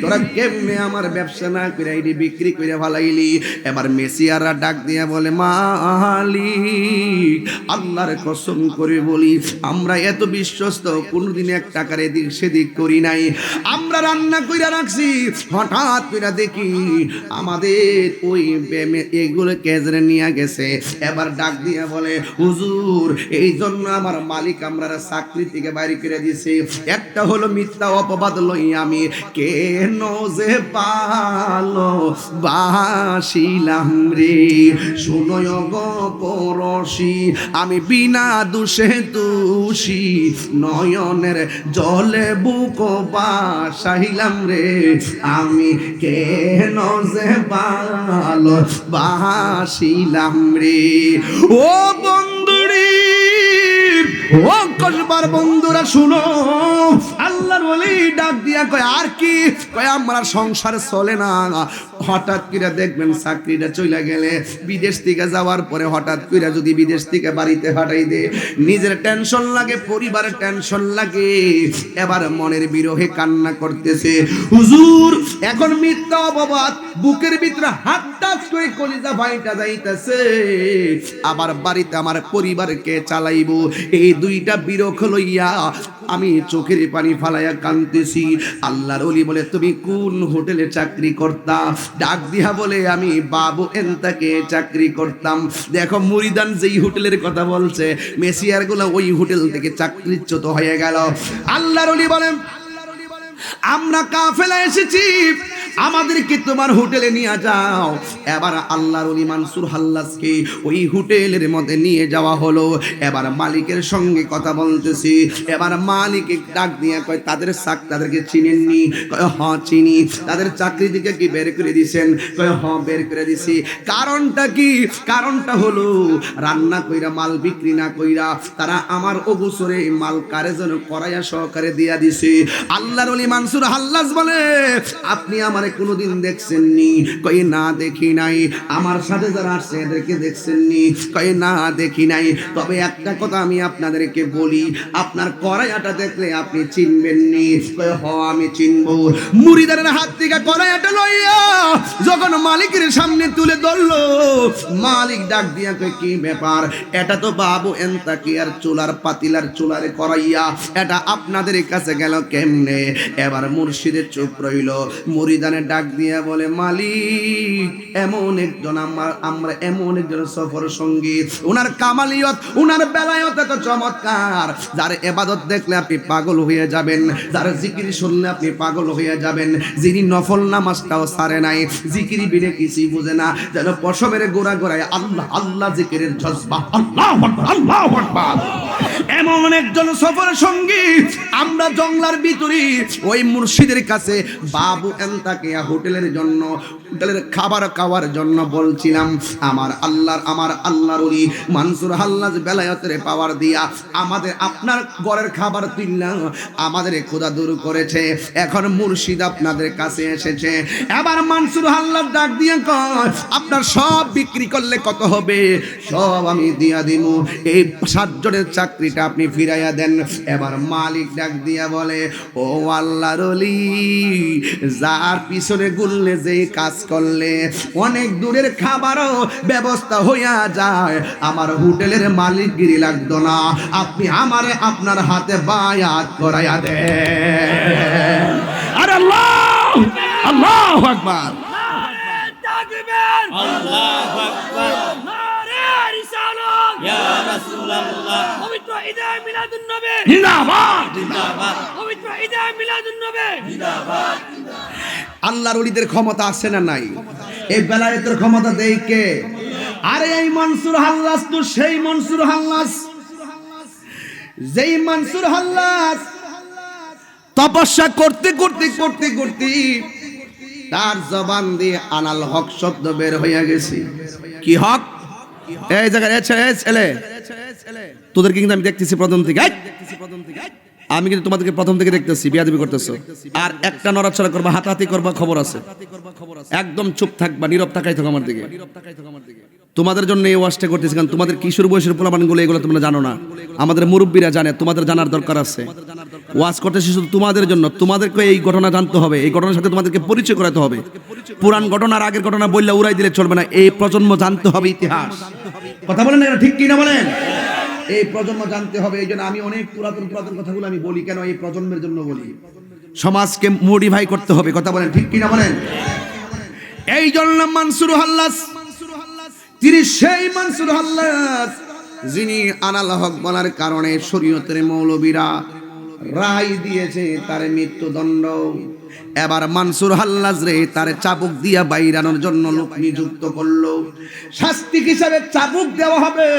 তোরা কেমনে আমার ব্যবসা না করে আইডি বিক্রি করে ভালাইলি? এবার মেসিয়াররা ডাক দিয়া বলে, মালিক আল্লাহর কসম করে বলি, আমরা এত বিশ্বস্ত কোনদিন 1 টাকার এদিক সেদিক করি নাই। আমরা রান্না কইরা রাখছি, হঠাৎ কইরা দেখি আমাদের ওই এগুলো কেজরে নিয়ে গেছে। এবার ডাক দিয়া বলে, হুজুর, এই জন্য আমার মালিক আমরা চাকরি থেকে বাইরে করে দিয়েছে। একটা হলো মিথ্যা অপবাদ লই আমি কেন যে পালো বাসিলাম রে, শুনয় গো পরশি, আমি বিনা দোষে দোষী, নয়নের জলে বুক বাসাইলাম রে, আমি কেন যে ভালো বাসিলাম রে। ও বন্ধুরি, ও কসবার বন্ধুরা শুনো, আল্লাহর ওলি ডাক দিয়া কয়, আর কি? কয়, আমরা সংসার চলে না। হঠাৎ করে দেখবেন চাকরিটা চলে গেলে, বিদেশ থেকে যাওয়ার পরে হঠাৎ করে যদি বিদেশ থেকে বাড়িতে হাঁটাই দে, নিজের টেনশন লাগে, পরিবারের টেনশন লাগে। এবার মনের বিরহে কান্না করতেছে, হুজুর এখন মিথ্যা অপবাদ, বুকের ভিতরে হাত টাচ করে কলিজা ভাইটা যাইতেছে, আবার বাড়িতে আমার পরিবারকে চালাইবো, এই 2টা বিরহ লইয়া আমি চোখের পানি ফালাইয়া কাঁদতেছি। আল্লাহর ওলি বলে, তুমি কোন হোটেলে চাকরি করতা? ডাক দিয়া বলে, আমি বাবু এন্তাকে চাকরি করতাম। দেখো মুরিদান যেই হোটেলের কথা বলছে, মেসিয়ার গুলো ওই হোটেল থেকে চাকরিচ্যুত হয়ে গেল। আল্লাহর ওলি বলেন, আমরা কাফেলা এসেছি, আমাদেরকে তোমার হোটেলে নিয়ে যাও। এবার আল্লাহর ওলি মানসুর হাল্লাজকে ওই হোটেলের মধ্যে নিয়ে যাওয়া হলো। এবার মালিকের সঙ্গে কথা বলতেছি। এবার মালিক ডাক দিয়ে কয় তাদের তাদেরকে চিনেননি? কয় হ্যাঁ চিনি। তাদের চাকরি থেকে কি বের করে দিয়েছেন? কয় হ্যাঁ বের করে দিছি। কারণটা কি? কারণটা হলো রান্না কইরা মাল বিক্রি না কইরা তারা আমার অবসরে মাল কারে যেন করাইয়া সহকারে দিয়া দিছে। আল্লাহর ওলি মানসুর হাল্লাজ বলে আপনি আমারে কোনোদিন দেখছেননি? কই না দেখি নাই। আমার সাথে যারা আসছে এদেরকে দেখছেননি? কই না দেখি নাই। তবে একটা কথা আমি আপনাদেরকে বলি, আপনার কড়াইয়াটা দেখলে আপনি চিনবেননি। কই হ আমি চিনব। মুরিদারের হাত থেকে কড়াইয়াটা লইয়া যখন মালিকের সামনে তুলে ধরলো, মালিক ডাক দিয়া কই কি ব্যাপার? এটা তো বাবু এন্তাকিয়ার চুলার পাতিলার চুলারে কড়াইয়া, এটা আপনাদের কাছে গেল কেমনে? এবার মুর্শিদের চুপ রইল। মুরিদানে ডাক দিয়া বলে মালিক এমন একজন আমরা এমন একজন সফর সঙ্গী, উনার কামালিয়ত উনার বেলায়ত এত চমৎকার, যার ইবাদত দেখলে আপনি পাগল হয়ে যাবেন, যার জিকির শুনলে আপনি পাগল হয়ে যাবেন, যিনি নফল নামাজটাও ছাড়ে নাই, জিকির বিনে কিছুই বুঝে না, যেন পশমের গোড়া গোড়ায় আল্লাহ আল্লাহ জিকিরের জজবা, আল্লাহু আকবার আল্লাহু আকবার। এমন একজন সফর সঙ্গী আমরা জংলার ভিতরে ওই মুর্শিদের কাছে বাবু এন্তাকিয়া হোটেলের জন্য, হোটেলের খাবার খাওয়ার জন্য বলছিলাম। আমার আল্লাহর ওলি মানসুর হাল্লাজ বেলায়েতের পাওয়ার দিয়া আমাদের আপনার ঘরের খাবার তুলনা আমাদের ক্ষুধা দূর করেছে। এখন মুর্শিদ আপনাদের কাছে এসেছে। এবার মানসুর হাল্লাজ ডাক দিয়ে কয় আপনার সব বিক্রি করলে কত হবে? সব আমি দিয়া দিমু, এই 7 জনের চাকরিটা আপনি ফিরাইয়া দেন। এবার মালিক ডাক দিয়া বলে ও আল্লাহর ওলি, যার পিছনে গুললে যে কাজ করলে অনেক দূরের খাবারও ব্যবস্থা হইয়া যায়, আমার হোটেলের মালিকগিরি লাগতো না, আপনি আমারে আপনার হাতে বায়াত করাইয়া দেন। আরে আল্লাহ আল্লাহু আকবার আল্লাহু আকবার নারে রিসালাত ইয়া রাসূলুল্লাহ। পবিত্র ঈদে মিলাদুন নবী জিন্দাবাদ জিন্দাবাদ। পবিত্র ঈদে মিলাদুন নবী জিন্দাবাদ। আল্লাহর ওলিদের ক্ষমতা আছে না নাই? এই বেলায়েতের ক্ষমতা দেই কে? আরে এই মনসুর হাল্লাজ তো সেই মনসুর হাল্লাজ, যেই মনসুর হাল্লাজ তপস্যা করতে করতে করতে করতে তার জবান দিয়ে আনাল হক শব্দ বের হইয়া গেছে। কি হক? এই জায়গায় ছেলে তোদেরকে কিন্তু আমি দেখতেছি প্রথম থেকে, আমি কিন্তু তোমাদেরকে প্রথম থেকে দেখতেছি বিয়াদবি করতেছো, আর একটা নড়াচড়া করবা হাতাহাতি করবা খবর আছে, একদম চুপ থাকবা, নীরব তাকাই থাকো আমার দিকে। তোমাদের জন্য এই ওয়াজটা করতেছি, কারণ তোমাদের কিশোর বয়সের পোলাপানগুলো এগুলো তোমরা জানো না, আমাদের মুরব্বীরা জানে, তোমাদের জানার দরকার আছে। ওয়াজ করতেছি শুধু তোমাদের জন্য, তোমাদেরকে এই ঘটনা জানতে হবে, এই ঘটনার সাথে তোমাদেরকে পরিচয় করাতে হবে। পুরান ঘটনার আগের ঘটনা বললে উড়াই দিলে চলবে না, এই প্রজন্ম জানতে হবে ইতিহাস। কথা বলেন না, ঠিক কি না বলেন? এই প্রজন্ম জানতে হবে। এই জন্য আমি অনেক পুরাতন কথাগুলো আমি বলি, কেন এই প্রজন্মের জন্য বলি, সমাজকে মডিফাই করতে হবে। কথা বলেন, ঠিক কি না বলেন? এই জন্য মানসুর হাল্লাজ তিনি সেই মানসুর হাল্লাজ যিনি আনাল হক বলার কারণে শরীয়তের মৌলবীরা রায় দিয়েছে তার মৃত্যুদণ্ড। এবার মানসুর হাল্লাজ রে তার চাবুক দিয়া বাইরানোর জন্য লোক নিযুক্ত করলো, শাস্তি হিসাবে চাবুক দেওয়া হবে।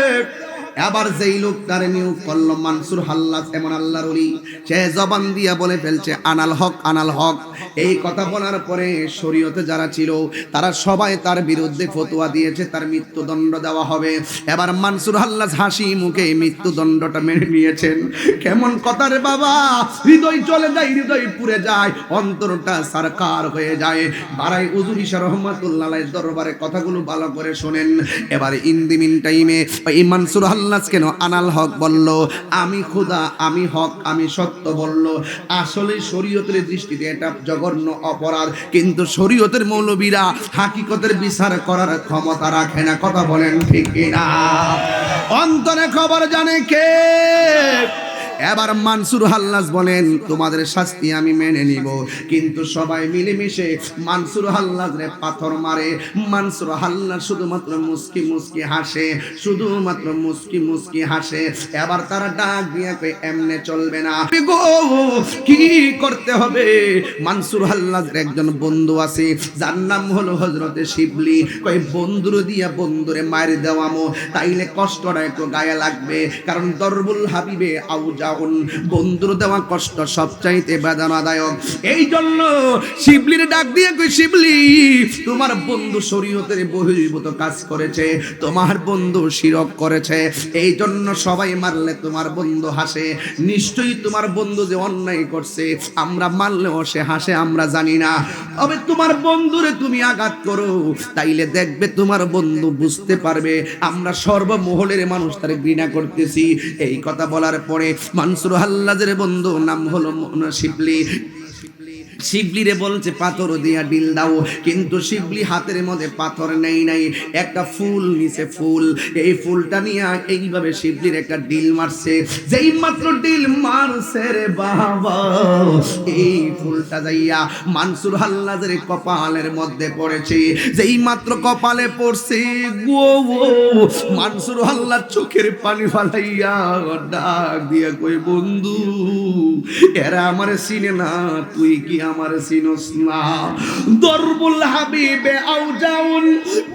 এবার যেই লোক তারে নিয়োগ করলো মানসুর হাল্লাজ এমন আল্লাহর ওলি, সে জবান দিয়া বলে ফেলছে আনাল হক আনাল হক। এই কথা বলার পরে শরীয়তে যারা ছিল তারা সবাই তার বিরুদ্ধে ফতোয়া দিয়েছে, তার মৃত্যুদণ্ড দেওয়া হবে। এবার মানসুর হাল্লাজ হাসি মুখে মৃত্যুদণ্ডটা মেনে নিয়েছেন। কেমন কথা রে বাবা, হৃদয় চলে যায়, হৃদয় পুড়ে যায়, অন্তরটা সারকার হয়ে যায়। বারাই উজুর ইশা রহমাতুল্লাহ আলাইহির দরবারে কথাগুলো ভালো করে শোনেন। এবার ইন দি মিন টাইমে এই মানসুর হাল্লাজ কেন আনাল হক বলল, আমি খোদা, আমি হক, আমি সত্য বলল। আসলে শরীয়তের দৃষ্টিতে এটা জঘন্য অপরাধ, কিন্তু শরীয়তের মৌলবীরা হাকিকতের বিচার করার ক্ষমতা রাখে না। কথা বলেন ঠিক কিনা? অন্তরে খবর জানে কে? এবার মানসুর হাল্লাজ বলেন তোমাদের শাস্তি আমি মেনে নিব, কিন্তু সবাই মিলেমিশে মানসুর হাল্লাজ রে পাথর মারে। মানসুর হাল্লাজ শুধুমাত্র মুস্কি মুস্কি হাসে, শুধুমাত্র মুস্কি মুস্কি হাসে। এবার তারা ডাক দিয়ে কই এমনে চলবে না গো, কি করতে হবে? মানসুর হাল্লাজের একজন বন্ধু আছে যার নাম হলো হযরতে শিবলি। কই বন্ধুরে দিয়া বন্ধুরে মার দেওয়ামো, তাইলে কষ্টটা একটু গায়ে লাগবে, কারণ দরবুল হাবিবে আউজাউন, বন্ধুর দেওয়া কষ্ট সবচাইতে বেদনাদায়ক। এই জন্য শিবলির ডাক দিয়ে কই শিবলি, তোমার বন্ধু শরীয়তের বহির্ভূত কাজ করেছে, তোমার বন্ধু শিরক করেছে, এই জন্য সবাই মারলে তোমার বন্ধু হাসে। নিশ্চয়ই তোমার বন্ধু যে অন্যায় করছে, আমরা মারলেও সে হাসে, আমরা জানি না। তবে তোমার বন্ধুরে তুমি আঘাত করো, তাইলে দেখবে তোমার বন্ধু বুঝতে পারবে আমরা সর্বমহলের মানুষ তারে ঘৃণা করতেছি। এই কথা বলার পরে মানসুর হাল্লাজের বন্ধু নাম হলো শিবলি, শিবলিরে বলছে পাথর দিয়া ডিল দাও, কিন্তু শিবলি হাতের মধ্যে পাথর নেই নাই, একটা ফুল নিছে ফুল। এই ফুলটা নিয়ে এইভাবে শিবলির একটা ডিল মারছে। যেই মাত্র ডিল মারছে রে বাবা, এই ফুলটা যাইয়া মানসুর হাল্লাজের কপালের মধ্যে পড়েছে। যেই মাত্র কপালে পড়ছে গো, মানসুর হাল্লাজ চোখের পানি ফালাইয়া ডাক দিয়া কই বন্ধু, এরা আমারে চিনে না, তুই কি আমার চিনস না? দরবুল হাবিবে আউজাউন,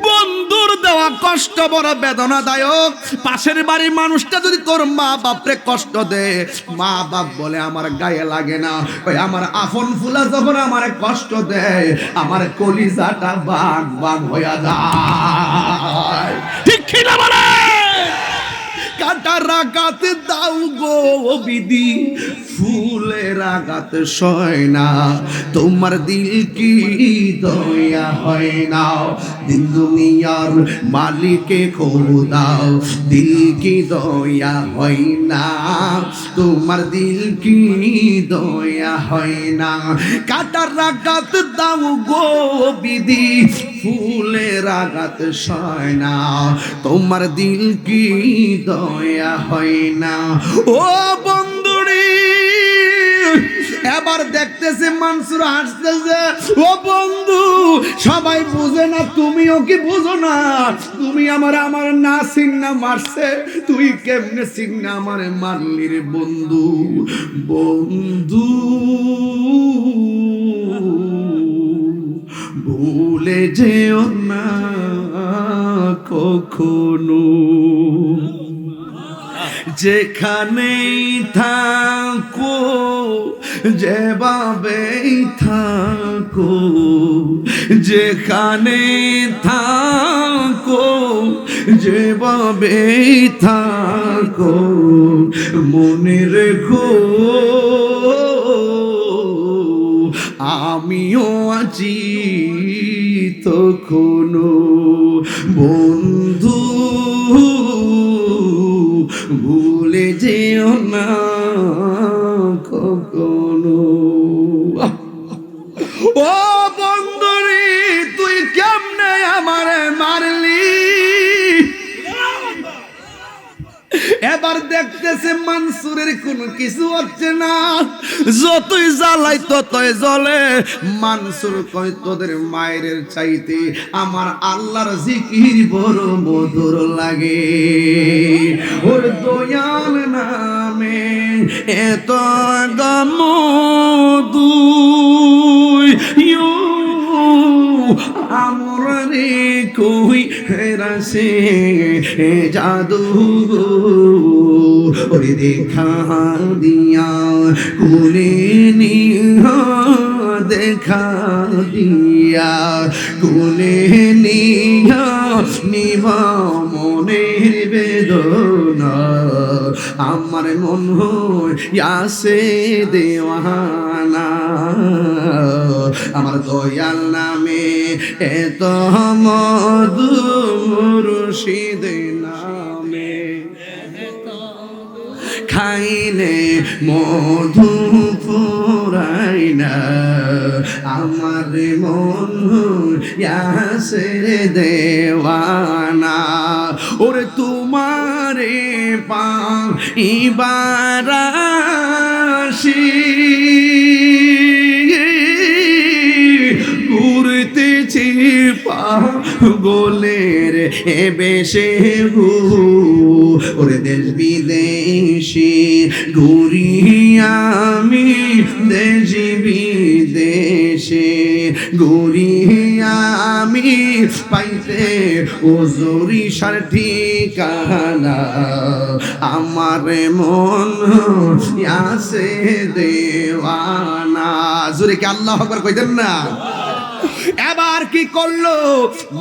বন্ধুর দেওয়া কষ্ট বড় বেদনাদায়ক। পাশের বাড়ির মানুষটা যদি তোর মা বাপরে কষ্ট দেয়, মা বাপ বলে আমার গায়ে লাগে না, ওই আমার আপন ফুলা যখন আমার কষ্ট দেয়, আমার কলিজাটা বাগ বাগ হইয়া যায়। ঠিক কি না বলে? কাটার আঘাত দাও গো বিধি, ফুলের আঘাত সয় না, তোমার দিল কি দয়া হয় না? দিন দুনিয়ার মালিকে খোদাও, দিল কি দয়া হয় না, তোমার দিল কি দয়া হয় না? কাটার আঘাত দাও গো বিধি, ফুলের আঘাত সয় না, তোমার দিল কি দয়া হয় না? ও বন্ধুরে, এবার দেখতেছে মানসুর হাসতেছে। ও বন্ধু, সবাই বুঝে না, তুমিও কি বুঝো না? তুমি আমার না চিন্না মারছে, তুই কেমনে চিন্না আমারে মারলি রে বন্ধু? বন্ধু ভুলে যেও না কখনো, যেখানেই থাকো, যেভাবেই থাকো, যেখানে থাকো, যেভাবেই থাকো, মনে রেখো আমিও আছি তখনো। বন্ধু ভুলে যেও না কখনো। ও বন্ধুরে, তুই কেমনে আমারে মারলি? এবার দেখতেছে মানসুরের কোনো কিছু হচ্ছে না, যতই জ্বালাই ততই জ্বলে। মানসুর কয় তোদের মায়ের চাইতে আমার আল্লাহর জিকির বড় মধুর লাগে, ওর দয়াল নামে এত গমধু আমরে কই হেরাসে জাদু, ওরে দেখা দিয়া কুলে নিয়া, দেখা দিয়া কুলে নিয়া, নিভা মনের বেদনা, আমার মন হইয়াছে দেওয়ানা, আমার দয়াল নামে এত মধু, মুর্শিদ নামে খাইলে মধু ফুরাই না, আমার মন হইয়াছে দেওয়ানা। ওরে তোমার তোমারে পাইবার আশি ঘুরতেছি পাগলের বেশে ওরে দেশ বিদেশি ঘুরি আমি দেশ বিদেশে ঘুরি আমি পাইতে ওজরি সার ঠিকানা আমার মন আছে দেওয়ানা জোরে কি আল্লাহু আকবার কইতেন না? এবার কি করলো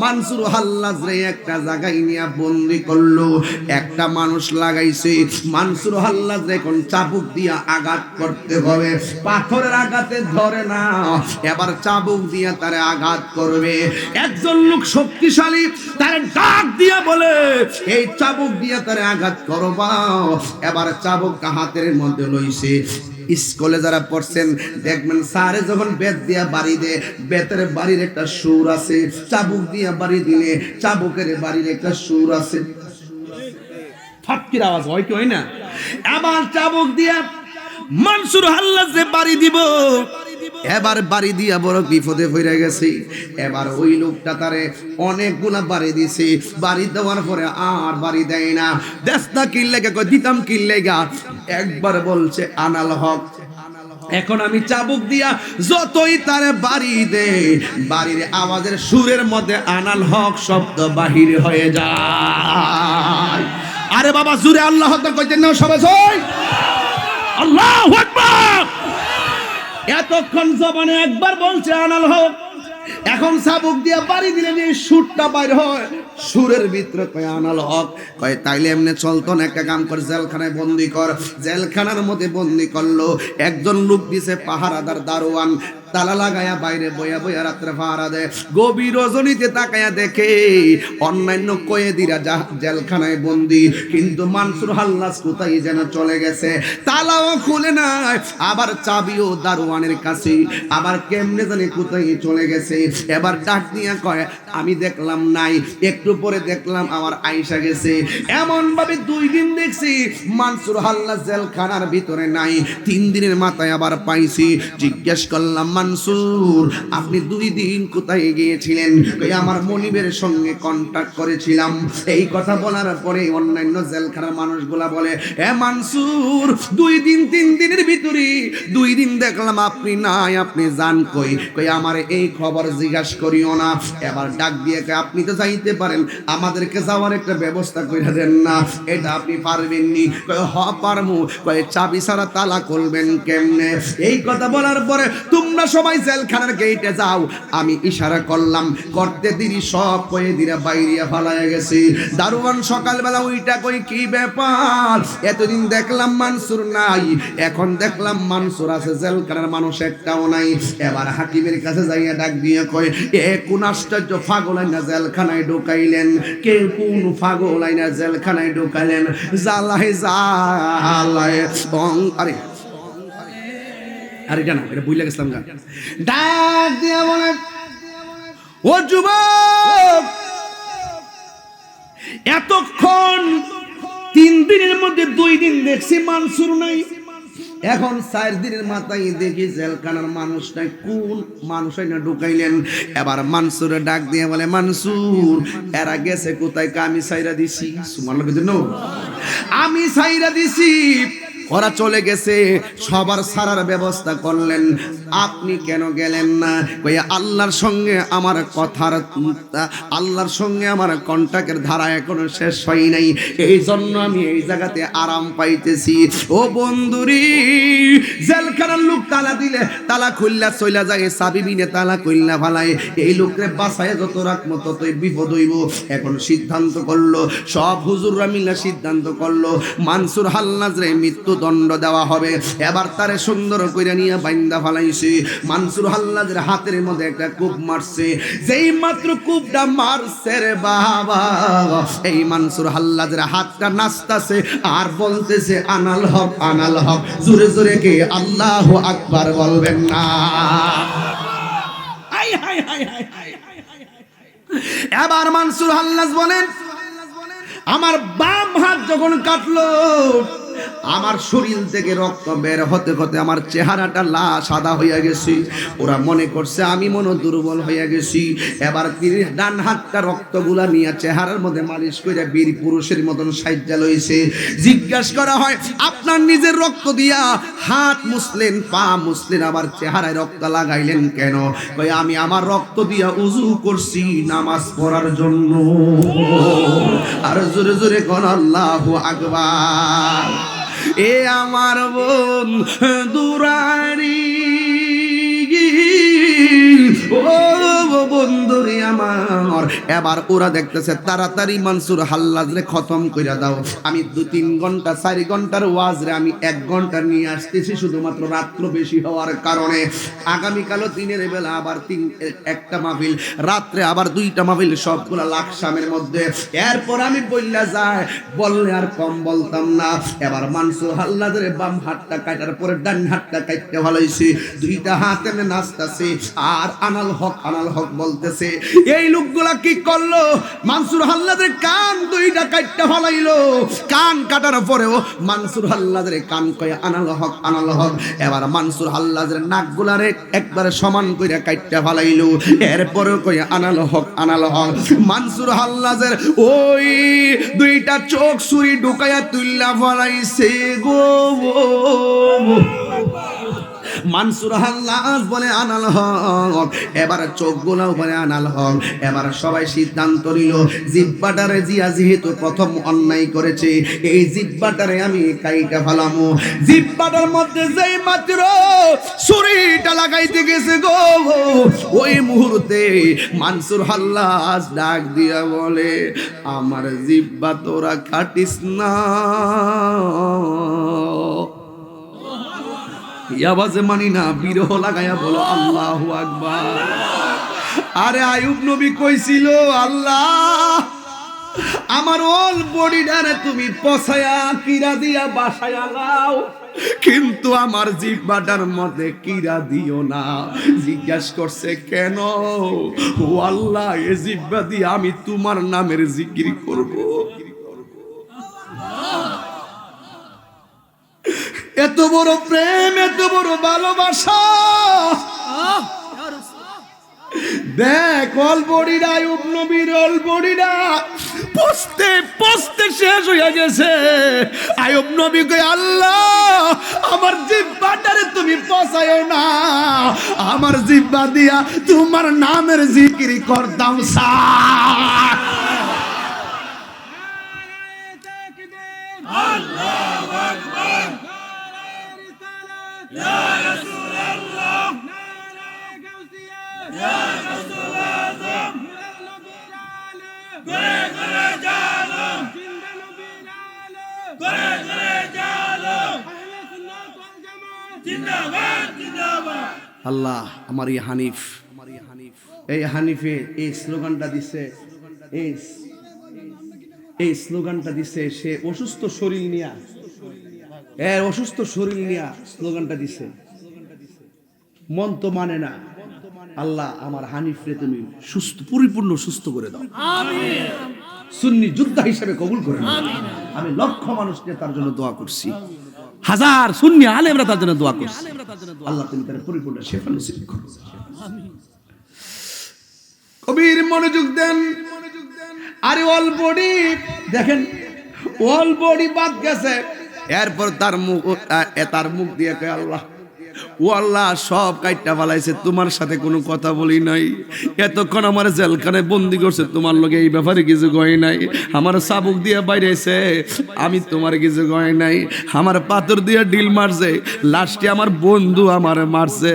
মানসুর হাল্লাজ রে একটা জায়গায় নিয়ে বন্দি করলো, একটা মানুষ লাগাইছে মানসুর হাল্লাজ রে এখন চাবুক দিয়া আঘাত করতে হবে, পাথরের আঘাতে ধরে না, এবার চাবুক দিয়া তারে আঘাত করবে। একজন লোক শক্তিশালী তারে ডাক দিয়া বলে এই চাবুক দিয়া তারে আঘাত করবা। এবার চাবুক হাতের মধ্যে লইছে। স্কুলে যারা পড়ছেন দেখবেন স্যারে যখন বেত দিয়া বাড়ি দে, বেতের বাড়ির একটা সুর আছে, চাবুক দিয়া বাড়ি দিলে চাবুকের বাড়ির একটা সুর আছে, ফাটকির আওয়াজ হয় কি হয় না? এবার চাবুক দিয়া মানসুর হাল্লাজ বাড়ি দিব, এবার বাড়ি দিয়া বড় বিপদে পড়ে গেছে। এবার ওই লোকটা তারে অনেক গুণা বাড়ি দিছে, বাড়ি দেওয়ার পরে আর বাড়ি দেয় না। দেশটা কিল্লেগা কই দিতাম কিল্লেগা, একবার বলছে আনাল হক। এখন আমি চাবুক দিয়া যতই তারে বাড়ি দে, বাড়ির আওয়াজের সুরের মধ্যে আনাল হক শব্দ বাহির হয়ে যায়। আরে বাবা জুরে আল্লাহ আকবার কইতেন না সবাই? আল্লাহু আকবার। এতক্ষণ জবানে একবার বলছে আনাল হক, এখন চাবুক দিয়া বাড়ি দিলে যে সুরটা বাইর হয়, সুরের ভিতরে কয় আনাল হক। কয় তাইলে এমনি চলতো না, একটা কাম কর জেলখানায় বন্দি কর। জেলখানার মধ্যে বন্দি করলো, একজন লোক দিছে পাহারাদার দারোয়ান, তালা লাগায়া বাইরে বইয়া বইয়া রাত্রে পাহারা দেয়। গভীর রজনীতে তাকায়া দেখে অন্যান্য কয়েদিরা জেলখানায় বন্দি, কিন্তু মানসুর হাল্লাজ কোথায় যেন চলে গেছে, তালাও খুলে নাই, আবার চাবিও দারোয়ানের কাছে, আবার কেমনে জানি কোথায় চলে গেছে। এবার ডাক দিয়া কয় আমি দেখলাম নাই, একটু পরে দেখলাম আমার আইসা গেছে। এমন ভাবে 2 দিন দেখছি মানসুর হাল্লাজ জেলখানার ভিতরে নাই। 3 দিনের মাথায় আবার পাইছি। জিজ্ঞেস করলাম মানসুর আপনি 2 দিন কোথায় গিয়েছিলেন? কই আমার মনিবের সঙ্গে কন্টাক্ট করেছিলাম। এই কথা বলার পরে অন্যান্য জেলখানার মানুষগুলা বলে এ মানসুর 2 দিন 3 দিনের ভিতরে 2 দিন দেখলাম আপনি নাই, আপনি যান কই? কই আমার এই খবর জিজ্ঞাসা করিও না। এবার ডাক দিয়ে কয় আপনি তো যাইতে পারেন, আমাদেরকে যাওয়ার একটা ব্যবস্থা কইরা দেন না, এটা আপনি পারবেন নি? কয় হ পারমু। কয় চাবি ছাড়া তালা খুলবেন কেমনে? এই কথা বলার পরে তোমরা সবাই জেলখানার গেটে যাও। আমি ইশারা করলাম, করতে দেরি সব কয়েদিরা বাইরিয়া ফালায়া গেছে। দারোয়ান সকালবেলা ওইটা কই কি ব্যাপার, এতদিন দেখলাম মানসুর নাই, এখন দেখলাম মানসুর আছে, জেলখানার মানুষ একটাও নাই। এবার হাকিমের কাছে যাইয়া ডাক দিয়ে কয় এ কোন আশ্চর্য পাগল আইনা জেলখানায় ঢুকাইলেন, কে কোন পাগল আইনা জেলখানায় ঢুকাইলেন? জালায় জালায় আরে আরে জানা এটা বুঝলে গেছিলাম গান। ডাক দিয়া বলে ও যুবক, এতক্ষণ 3 দিনের মধ্যে 2 দিন দেখছি মানসুর নাই, এখন 4 দিনের মাথায় দেখি জেলখানার মানুষ নাই, কোন মানুষ না ঢুকাইলেন? এবার মানসুরে ডাক দিয়ে বলে মানসুর এরা গেছে কোথায়? আমি সাইরা দিছি। সুবহানাল্লাহ, আমি সাইরা দিছি, ওরা চলে গেছে, সবার সারার ব্যবস্থা করলেন, আপনি কেন গেলেন না? কই আল্লাহর সঙ্গে আমার কথার, আল্লাহর সঙ্গে আমার কন্টাক্টের ধারা এখনো শেষ হয় নাই, এই জন্য আমি এই জায়গাতে আরাম পাইতেছি। ও বন্ধুরি, জেলখানার লোক তালা দিলে তালা খুললা চইলা যায়, চাবি বিনে তালা খুললা ফালায়, এই লোকরে বাঁচায় যত রাখবো ততই বিপদ হইব। এখন সিদ্ধান্ত করলো, সব হুজুররা মিলে সিদ্ধান্ত করলো মানসুর হাল্লাজ রে মৃত্যু দণ্ড দেওয়া হবে। এবার তারে সুন্দর কইরা নিয়ে বাইন্দা ফালাইছে। মানসুর হাল্লাজের হাতের মধ্যে একটা কূপ মারছে, যেই মাত্র কূপটা মারছে রে বাবা, এই মানসুর হাল্লাজের হাতটা নাচতাছে আর বলতেছে আনাল হক আনাল হক। জোরে জোরে কে আল্লাহু আকবার বলবেন না? High high high high high. এবার মানসুর হাল্লাজ বলেন আমার বাম হাত যখন কাটলো, আমার শরীর থেকে রক্ত বের হতে হতে আমার চেহারাটা সাদা হইয়া গেছে। ওরা মনে করছে আমি মনে দুর্বল হইয়া গেছি। এবার তিনি ডান হাতটা রক্তগুলা নিয়ে চেহারার মধ্যে মালিশ করে বীর পুরুষের মতন সাজ্জা লইছে। জিজ্ঞাসা করা হয়, আপনার নিজের রক্ত দিয়া হাত মুছলেন, পা মুছলেন, আবার চেহারায় রক্ত লাগাইলেন কেন? কই আমি আমার রক্ত দিয়া উযু করছি নামাজ পড়ার জন্য। আর জোরে জোরে কোন আল্লাহু আকবার। এ আমার বোন দুরারি, ও বন্ধুরে আমার, এবার ওরা দেখতেছে তাড়াতাড়ি মানসুর হাল্লাজরে খতম কইরা দাও। আমি 2-3 ঘন্টা 4 ঘন্টার ওয়াজরে আমি 1 ঘন্টা নিয়ে আসতেছি, শুধুমাত্র রাত্র বেশি হওয়ার কারণে। আগামীকালও দিনের বেলা আবার একটা মাহফিল, রাত্রে আবার 2টা মাহফিল, সবগুলা লাকসামের মধ্যে। এরপর আমি বললা যায়, বললে আর কম বলতাম না। এবার মানসুর হাল্লাজরে বাম হাতটা কাটার পরে ডান হাতটা কাটতে ভালোইছি, 2টা হাতে নাচতেছে আর আনাল হক বলতেছে। এই লোকগুলা কি করলো? মানসুর হাল্লাদের কান 2টা কাটতে ফলাইলো। কান কাটার পরেও মানসুর হাল্লাদের কান কয়ে আনাল হক। এবার মানসুর হাল্লাদের নাকগুলারে একবারে সমান কইরা কাটতে ফলাইলো। এরপরেও কয়ে আনাল হক। মানসুর হাল্লাদের ওই 2টা চোখ ছুরি ঢুকাইয়া তুইল্লা ফলাইছে গো। মানসুর হাল্লাজ বলে আনাল হক। এবার চোখগুলো বলে আনাল হক। এবার সবাই সিদ্ধান্ত নিল, জিহ্বাটারে জিয়া যেহেতু প্রথম অন্যায় করেছে, এই জিহ্বাটারে আমি কাইটা ফেলামু। জিহ্বাটার মধ্যে যেই মাত্র ছুরিটা লাগাইতে গেছে গো, ওই মুহূর্তে মানসুর হাল্লাজ ডাক দিয়া বলে, আমার জিহ্বা তোরা কাটিস না। আওয়াজে মানি না, বিরহ লাগাইয়া বলো আল্লাহু আকবার। আরে আইয়ুব নবী কইছিল, আল্লাহ আমার অল বডিটারে তুমি পছায়া কিরা দিয়া বাসায়া লাও, কিন্তু আমার জিহ্বাটার মধ্যে কিরা দিও না। জিজ্ঞাসা করছে কেন? ও আল্লাহ, এই জিহ্বা দিয়ে আমি তোমার নামের জিকির করব। এত বড় প্রেম, এত বড় ভালোবাসা। দেখ অল বডিটা, আইয়ুব নবীর অল বডিটা পচতে শেষ হয়ে গেছে। আইয়ুব নবী কই, আল্লাহ আমার জিহ্বাটারে তুমি পচাইও না, আমার জিহ্বা দিয়া তোমার নামের জিকির করতাম। আল্লাহু আকবার। ইয়া রাসূলুল্লাহ, ইয়া রাসূলুল্লাহ, ঘরে ঘরে জালো, জিন্দা নবীর আলো, ঘরে ঘরে জালো, আহলে সুন্নাত ওয়াল জামাত জিন্দাবাদ জিন্দাবাদ। আল্লাহ আমার এই হানিফ, এই হানিফে এই স্লোগানটা দিছে, এই স্লোগানটা দিছে সে অসুস্থ শরীর নিয়া, অসুস্থ শরীর নিয়া স্লোগানটা দিছে। মন তো মানে না। আল্লাহ আমার হানিফরে তুমি সুস্থ, পরিপূর্ণ সুস্থ করে দাও, আমিন। সুন্নি যোদ্ধা হিসেবে কবুল করে নাও, আমিন। আমি লক্ষ মানুষ নিয়ে তার জন্য দোয়া করছি, হাজার সুন্নি আলেমরা তার জন্য দোয়া করছি। আল্লাহ তুমি তার পরিপূর্ণ শিফা নসিব করো, আমিন। কবির মনোযোগ দেন। আরে অল বডি দেখেন, অল বডি বাদ গেছে। এরপর তার মুখ দিয়ে কয়, আল্লাহ ও আল্লাহ সব কাইটটা ফালাইছে, তোমার সাথে কোনো কথা বলি নাই। এতক্ষণ আমার জেলখানায় বন্দি করছে, তোমার লগে এই ব্যাপারে কিছু কই নাই। আমার চাবুক দিয়ে বাইরেছে, আমি তোমার কিছু কই নাই। আমার পাথর দিয়ে ডিল মারছে, লাস্টে আমার বন্ধু আমার মারছে,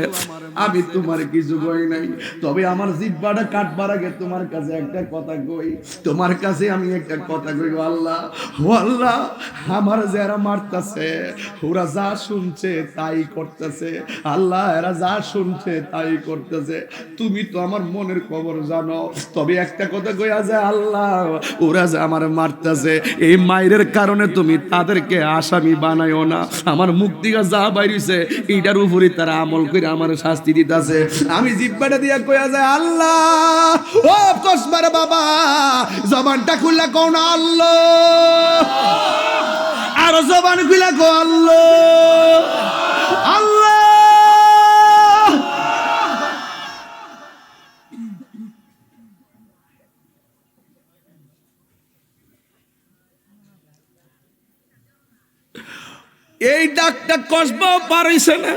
আমি তোমার কিছু কই নাই। তবে আমার জিহ্বাটা কাটবার আগে তোমার কাছে একটা কথা কই, তোমার কাছে আমি একটা কথা কই। আল্লাহ ও আল্লাহ, আমার যারা মারতাছে ওরা যা শুনছে তাই করতেছে। আল্লাহ এরা যা শুনছে তাই করতেছে, তুমি তো আমার মনের খবর জানো। তবে একটা কথা কইয়া যায়, আল্লাহ ওরা যে আমার মারতেছে, এই মায়ের কারণে তুমি তাদেরকে আসামি বানাইও না। আমার মুখ থেকে যা বাইরিছে এইটার উপরে তারা আমল করে আমার শাস্তি দিতেছে। আমি জিহ্বাটা দিয়া কইয়া যায়, আল্লাহ ও কসবার বাবা, জবানটা খুললা কোন আল্লাহ। আরো জবান খুলে কো আল্লাহ আল্লাহ। এই ডাকটা কসবা পার হইছে না,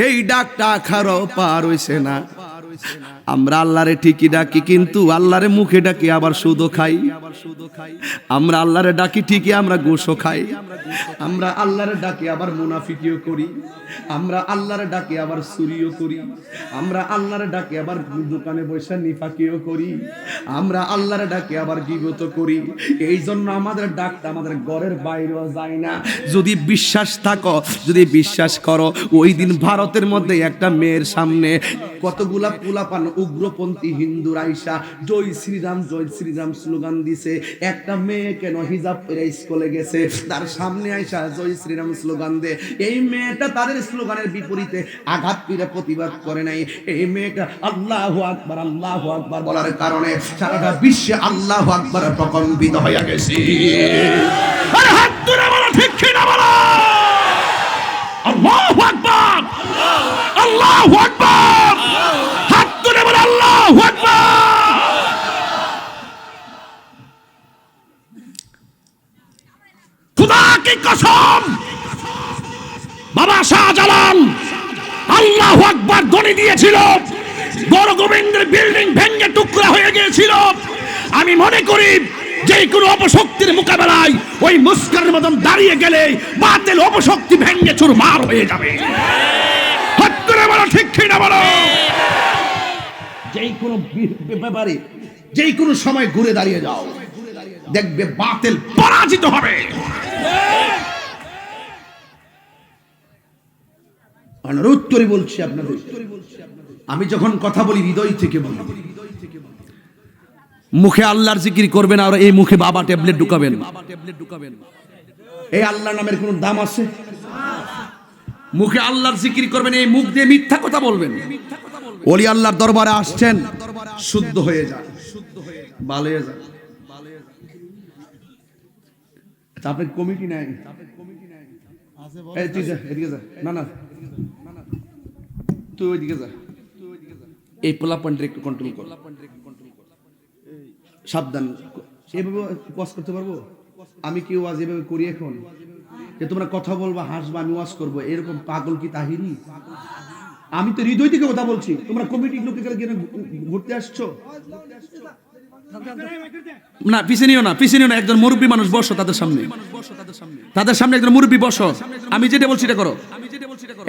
এই ডাকটা খারো পার হইছে না। আমরা আল্লাহরে ঠিকই ডাকি, কিন্তু আল্লাহরে মুখে ডাকি আবার সুদও খাই। আমরা আল্লাহরে ডাকি ঠিকই, আমরা গোশও খাই। আমরা আল্লাহরে ডাকি আবার মুনাফিকিও করি। আমরা আল্লাহরে ডাকি আবার চুরিও করি। আমরা আল্লাহরে ডাকি আবার দোকানে বসে নিফাকিও করি। আমরা আল্লাহরে ডাকি আবার গীবত করি। এই জন্য আমাদের ডাকটা আমাদের ঘরের বাইরেও যায় না। যদি বিশ্বাস থাকো, যদি বিশ্বাস করো, ওই দিন ভারতের মধ্যে একটা মেয়ের সামনে কতগুলা পোলাপান উগ্রপন্থী হিন্দু রাইসা জয় শ্রীরাম স্লোগান দিছে। একটা মেয়ে কেন হিজাব পরে স্কুলে গেছে, তার সামনে আইসা জয় শ্রীরাম স্লোগান দে। এই মেয়েটা তাদের স্লোগানের বিপরীতে আঘাত করে প্রতিবাদ করে নাই। এই মেয়েটা আল্লাহু আকবার বলার কারণে সারা বিশ্বে আল্লাহু আকবার প্রকম্পিত হয়ে গেছে। আরে হাত তুলে বলো ঠিক কি না বলো? আল্লাহু আকবার, আল্লাহু আকবার, হাত তুলে বলো আল্লাহু আকবার। খুদা কি কসম, বাবা শাহজালাল আল্লাহু আকবার ধ্বনি দিয়েছিল, বড় গোবিন্দের বিল্ডিং ভেঙে টুকরা হয়ে গিয়েছিল। আমি মনে করি যে কোনো অপশক্তির মোকাবেলায় ওই মুস্কানের মতন দাঁড়িয়ে গেলে বাতিল অপশক্তি ভেঙে চুরমার হয়ে যাবে। হাত তুলে বলো ঠিক কি না বলো? যেই কোনো ব্যাপারে যেই কোনো সময় ঘুরে দাঁড়িয়ে যাও, দেখবে বাতিল পরাজিত হবে। অনুরোধ করে বলছি আপনাদের, আমি যখন কথা বলি হৃদয় থেকে বলি। মুখে আল্লাহর জিকির করবেন আর এই মুখে বাবা ট্যাবলেট ঢুকাবেন। এই আল্লাহ নামের কোন দাম আছে? মুখে আল্লাহর জিকির করবেন, এই মুখ দিয়ে মিথ্যা কথা বলবেন। ওলি আল্লাহর দরবারে আসছেন, শুদ্ধ হয়ে যান, ভালো হয়ে যান। আপনার কমিটি নাই? এই তুই যা, এদিকে যা। না না, তুই ওইদিকে যা। এই পোলাপানটা একটু কন্ট্রোল কর, সাবধান। এভাবে ওয়াজ করতে পারবো? আমি কি ওয়াজ এভাবে করি এখন? যে তোমরা কথা বলবা, হাসবা, আমি ওয়াজ করবো, এরকম পাগল কি তাহিরি? আমি তো হৃদয় থেকে কথা বলছি। তোমরা কমিটির লোকে ঘুরতে আসছো না? পিছিয়ে নিও না, পিছিয়ে নিও না। একজন মুরব্বী মানুষ বসো তাদের সামনে, তাদের সামনে একজন মুরব্বী বসো। আমি যেটা বলছি এটা করো।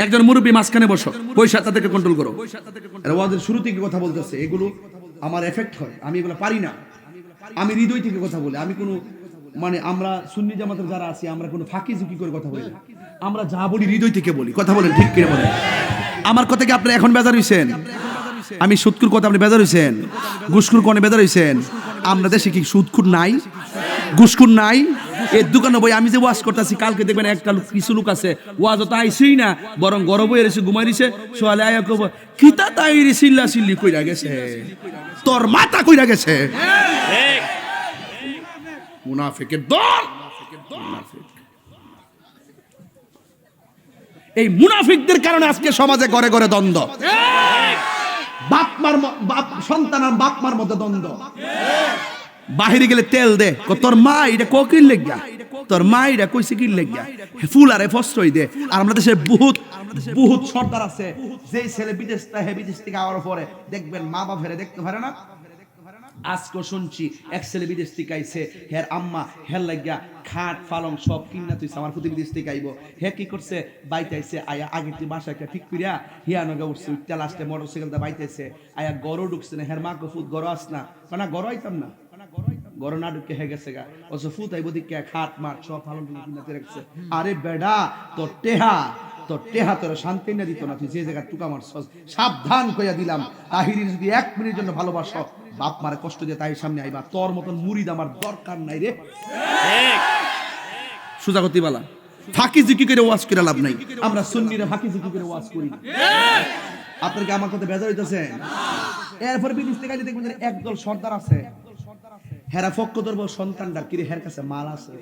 একজন মুরব্বী মাঝখানে বসো, পয়সা তাদেরকে কন্ট্রোল করো। ওয়াজের শুরু থেকে কথা বলতেছে, এগুলো আমার এফেক্ট হয়, আমি এগুলো পারি না। আমি হৃদয় থেকে কথা বলি। আমি কোনো মানে আমরা সুন্নি জামাতের যারা আছি, আমরা কোনো ফাঁকি ঝুঁকি করে কথা বলি না। আমরা যা বলি হৃদয় থেকে বলি। কথা বলেন ঠিক কিনা বলেন? আমার কথা কি আপনি এখন বেজার হইছেন? আমি সুদকুর কথা আপনি বেজার হইছেন? ঘুষখুর কোনে বেজার হইছেন? আমরা দেশে কি সুদকুর নাই, ঘুষখুর নাই? এর দোকানে বই আমি যে ওয়াজ করতেছি, কালকে দেখবেন একটা কিছু লোক আছে ওয়াজ তো আইসেই না, বরং গরব হয়ে রয়েছে, ঘুমাই দিছে। সোয়ালে আয়া কব কিতা তাই রে চিল্লা চিল্লি কইরা গেছে, তোর মাথা কইরা গেছে। মুনাফিকের দল। এই মুনাফিকদের কারণে আজকে সমাজে ঘরে ঘরে দ্বন্দ্ব। বাপ সন্তান আর বাপ মার মধ্যে দ্বন্দ্ব। বাহিরে গেলে তেল দে, তোর মা এটা কিল লেগা, তোর মা এটা কইছে কিল লেগা, ফুল আরে ফস্টই দে। আর আমরা দেশে বহুত সর্দার আছে, যে ছেলে বিদেশ থেকে আওয়ার পরে দেখবেন মা বাপ ফেরে দেখতে পারে না। আজকে শুনছি এক ছেলে বিদেশ থেকে আইছে, হের আম্মা হের লাগিয়া খাট পালং সব কিনা তুইছে, আমার প্রতি বিদেশ থেকে আইব। হে কি করছে, বাইতে আইছে, আয়া আগের তুই বাসা একটা ঠিক করিয়া হিয়া নগে উঠছে, উঠতে লাস্টে মোটরসাইকেল দা বাইতে আইছে, আয়া গরো ঢুকছে না। হের মা ফুট গরো আস না, না গরো আইতাম না, গরো না ঢুকে হে গেছে গা। অথচ ফুট আইব দিকে খাট মাঠ সব পালং কিনাতে রাখছে। আরে বেডা, তোর টেহা তোর শান্তি না দিত না, তুই যে জায়গা টুকা মারছস। সাবধান কইয়া দিলাম, তাহিরি যদি 1 মিনিটের জন্য ভালোবাসো, বাপ মারে কষ্ট দিয়ে তাই সামনে আইবা। তোর মতন মুরিদ আমার দরকার নাই রে। সুজাগতি বালা ফাঁকি ঝুঁকি করে ওয়াজ করে লাভ নাই। আমরা সুন্নিরা ফাঁকি ঝুঁকি করে ওয়াজ করি। আপনার কি আমার কথা বেজার হইতেছেন? এরপর বিদেশ থেকে দেখবেন একদল সর্দার আছে, হেরা ফক্ক ধরবো সন্তানটা কিরে, হের কাছে মাল আছে,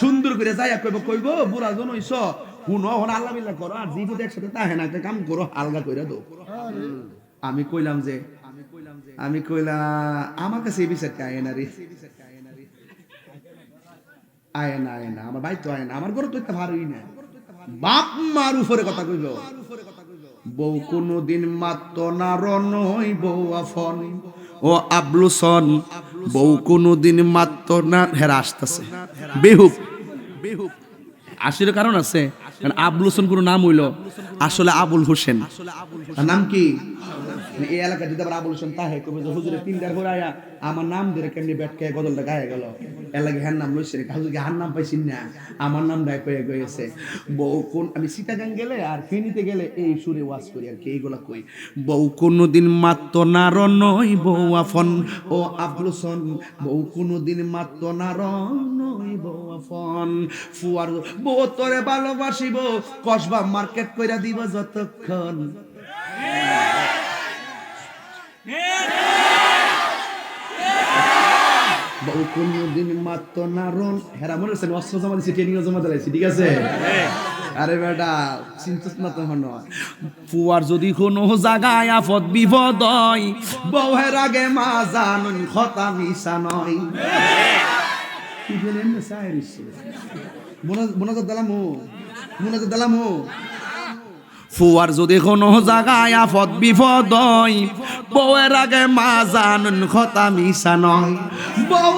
সুন্দর করে যাইয়া কইব বুড়া জন হইছ হুনো হন আল্লাহ বিল্লাহ করো আর জীবত একসাথে তাহে না একটা কাম করো আলগা কইরা দাও। আমি কইলাম আমার কাছে এই বিচারটা আয় না রে, আয় না আমার ভাই তো আয় না, আমার ঘরে তো একটা ভারই না। বাপ মার উপরে কথা কইব, বউ কোনদিন মাত্র না রনই বউ আফন ও আবলুসন, বউ কোনদিন মাত্র না। হেরা আসতেছে বেহুক আসলে কারণ আছে, কারণ আবলুসন কোনো নাম হইল আসলে আবুল হোসেন, তার নাম কি? এই এলাকা যদি আবার আবুল হোসেন তাহে কবে যে হুজুরে তিনটার ঘরে আয়া আমার নাম ধরে কেমনি ব্যাটকে গজলটা গায়ে গেল, এলাকা হ্যার নাম লইছে হুজুরকে হার নাম পাইছি না, আমার নাম ডাক হয়ে গেছে। বউ কোন আমি সিটাগাং গেলে আর ফেনীতে গেলে এই সুরে ওয়াজ করি আর কি এইগুলা কই। বউ কোনদিন মাত্র না রনই বউ আফন ও আবুল হোসেন, বউ কোনদিন মাত্র না রনই বউ আফন, ফুয়ার বউ তোরে ভালোবাসিব কসবা মার্কেট কইরা দিব যতক্ষণ। বউ কোনদিন মাত্র না রন। হেরা মনে হচ্ছে অস্ত্র জমা দিচ্ছে, ট্রেনিং জমা দিয়েছি, ঠিক আছে? আরে বেটা চিন্তা না তো হন, ফুয়ার যদি কোনো জায়গায় আফত বিপদ হয় বউয়ের আগে মা জানুন কথা মিশা নয়। ফুয়ার যদি কোনো জায়গায় আফত বিপদ হয় বউয়ের আগে মা জানুন কথা মিশা নয়। বউ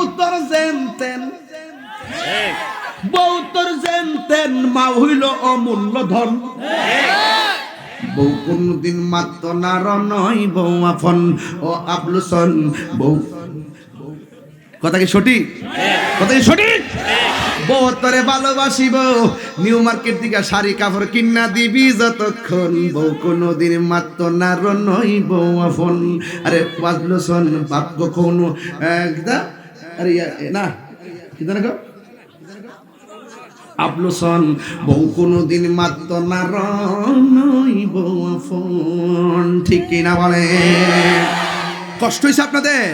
তোর জেনতেন মা হইল অমূল্য ধন, বউ কোনদিন মাত্র না রনই বউ আফন ও আবলুসন, বউ কথা কি সঠিক? কথা কি সঠিক? বউ তোরে ভালোবাসিব নিউ মার্কেট থেকে শাড়ি কাপড় কিনা দিবি যতক্ষণ, বউ কোনদিন মাত্র না রনই বউ আফন। আরে আবলুসন বাপ কখনো আরে না কি জানা গো আবলুসন, বউ কোনদিন মাত্র না রনই বউ আফন। ঠিক কিনা বলে? কষ্ট হয়েছে আপনাদের?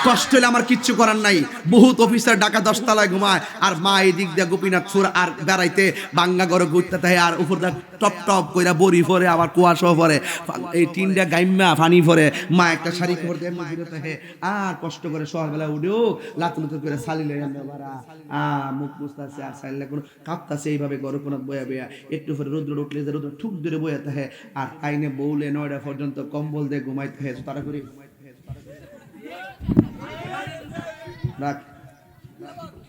কষ্ট হলে আমার কিচ্ছু করার নাই। বহুত অফিসার ঢাকা 10 তলায় ঘুমায় আর মা এই দিক দিয়ে গোপীনাথ সুর আর বেড়াইতে বাঙ্গা ঘরে ঘুরতে থাকে আর উপর টপ টপ কইরা বড়ি পরে আবার কুয়াশা পরে এই টিনটা গাইম্মা ফানি পরে মা একটা শাড়ি কাপড় দিয়ে ঘুরে থাকে আর কষ্ট করে সকালবেলা উঠেও লাতুলুতু করে সালিলে মুখ বুঝতেছে আর সাইলে কোনো কাঁপতাছে এইভাবে ঘরে কোনো বয়া বয়া একটু পরে রোদ্র উঠলে যে রোদ্র ঠুক ধরে বয়া থাকে আর কাইনে বউলে 9টা পর্যন্ত কম্বল দিয়ে ঘুমাইতে থাকে তারা করে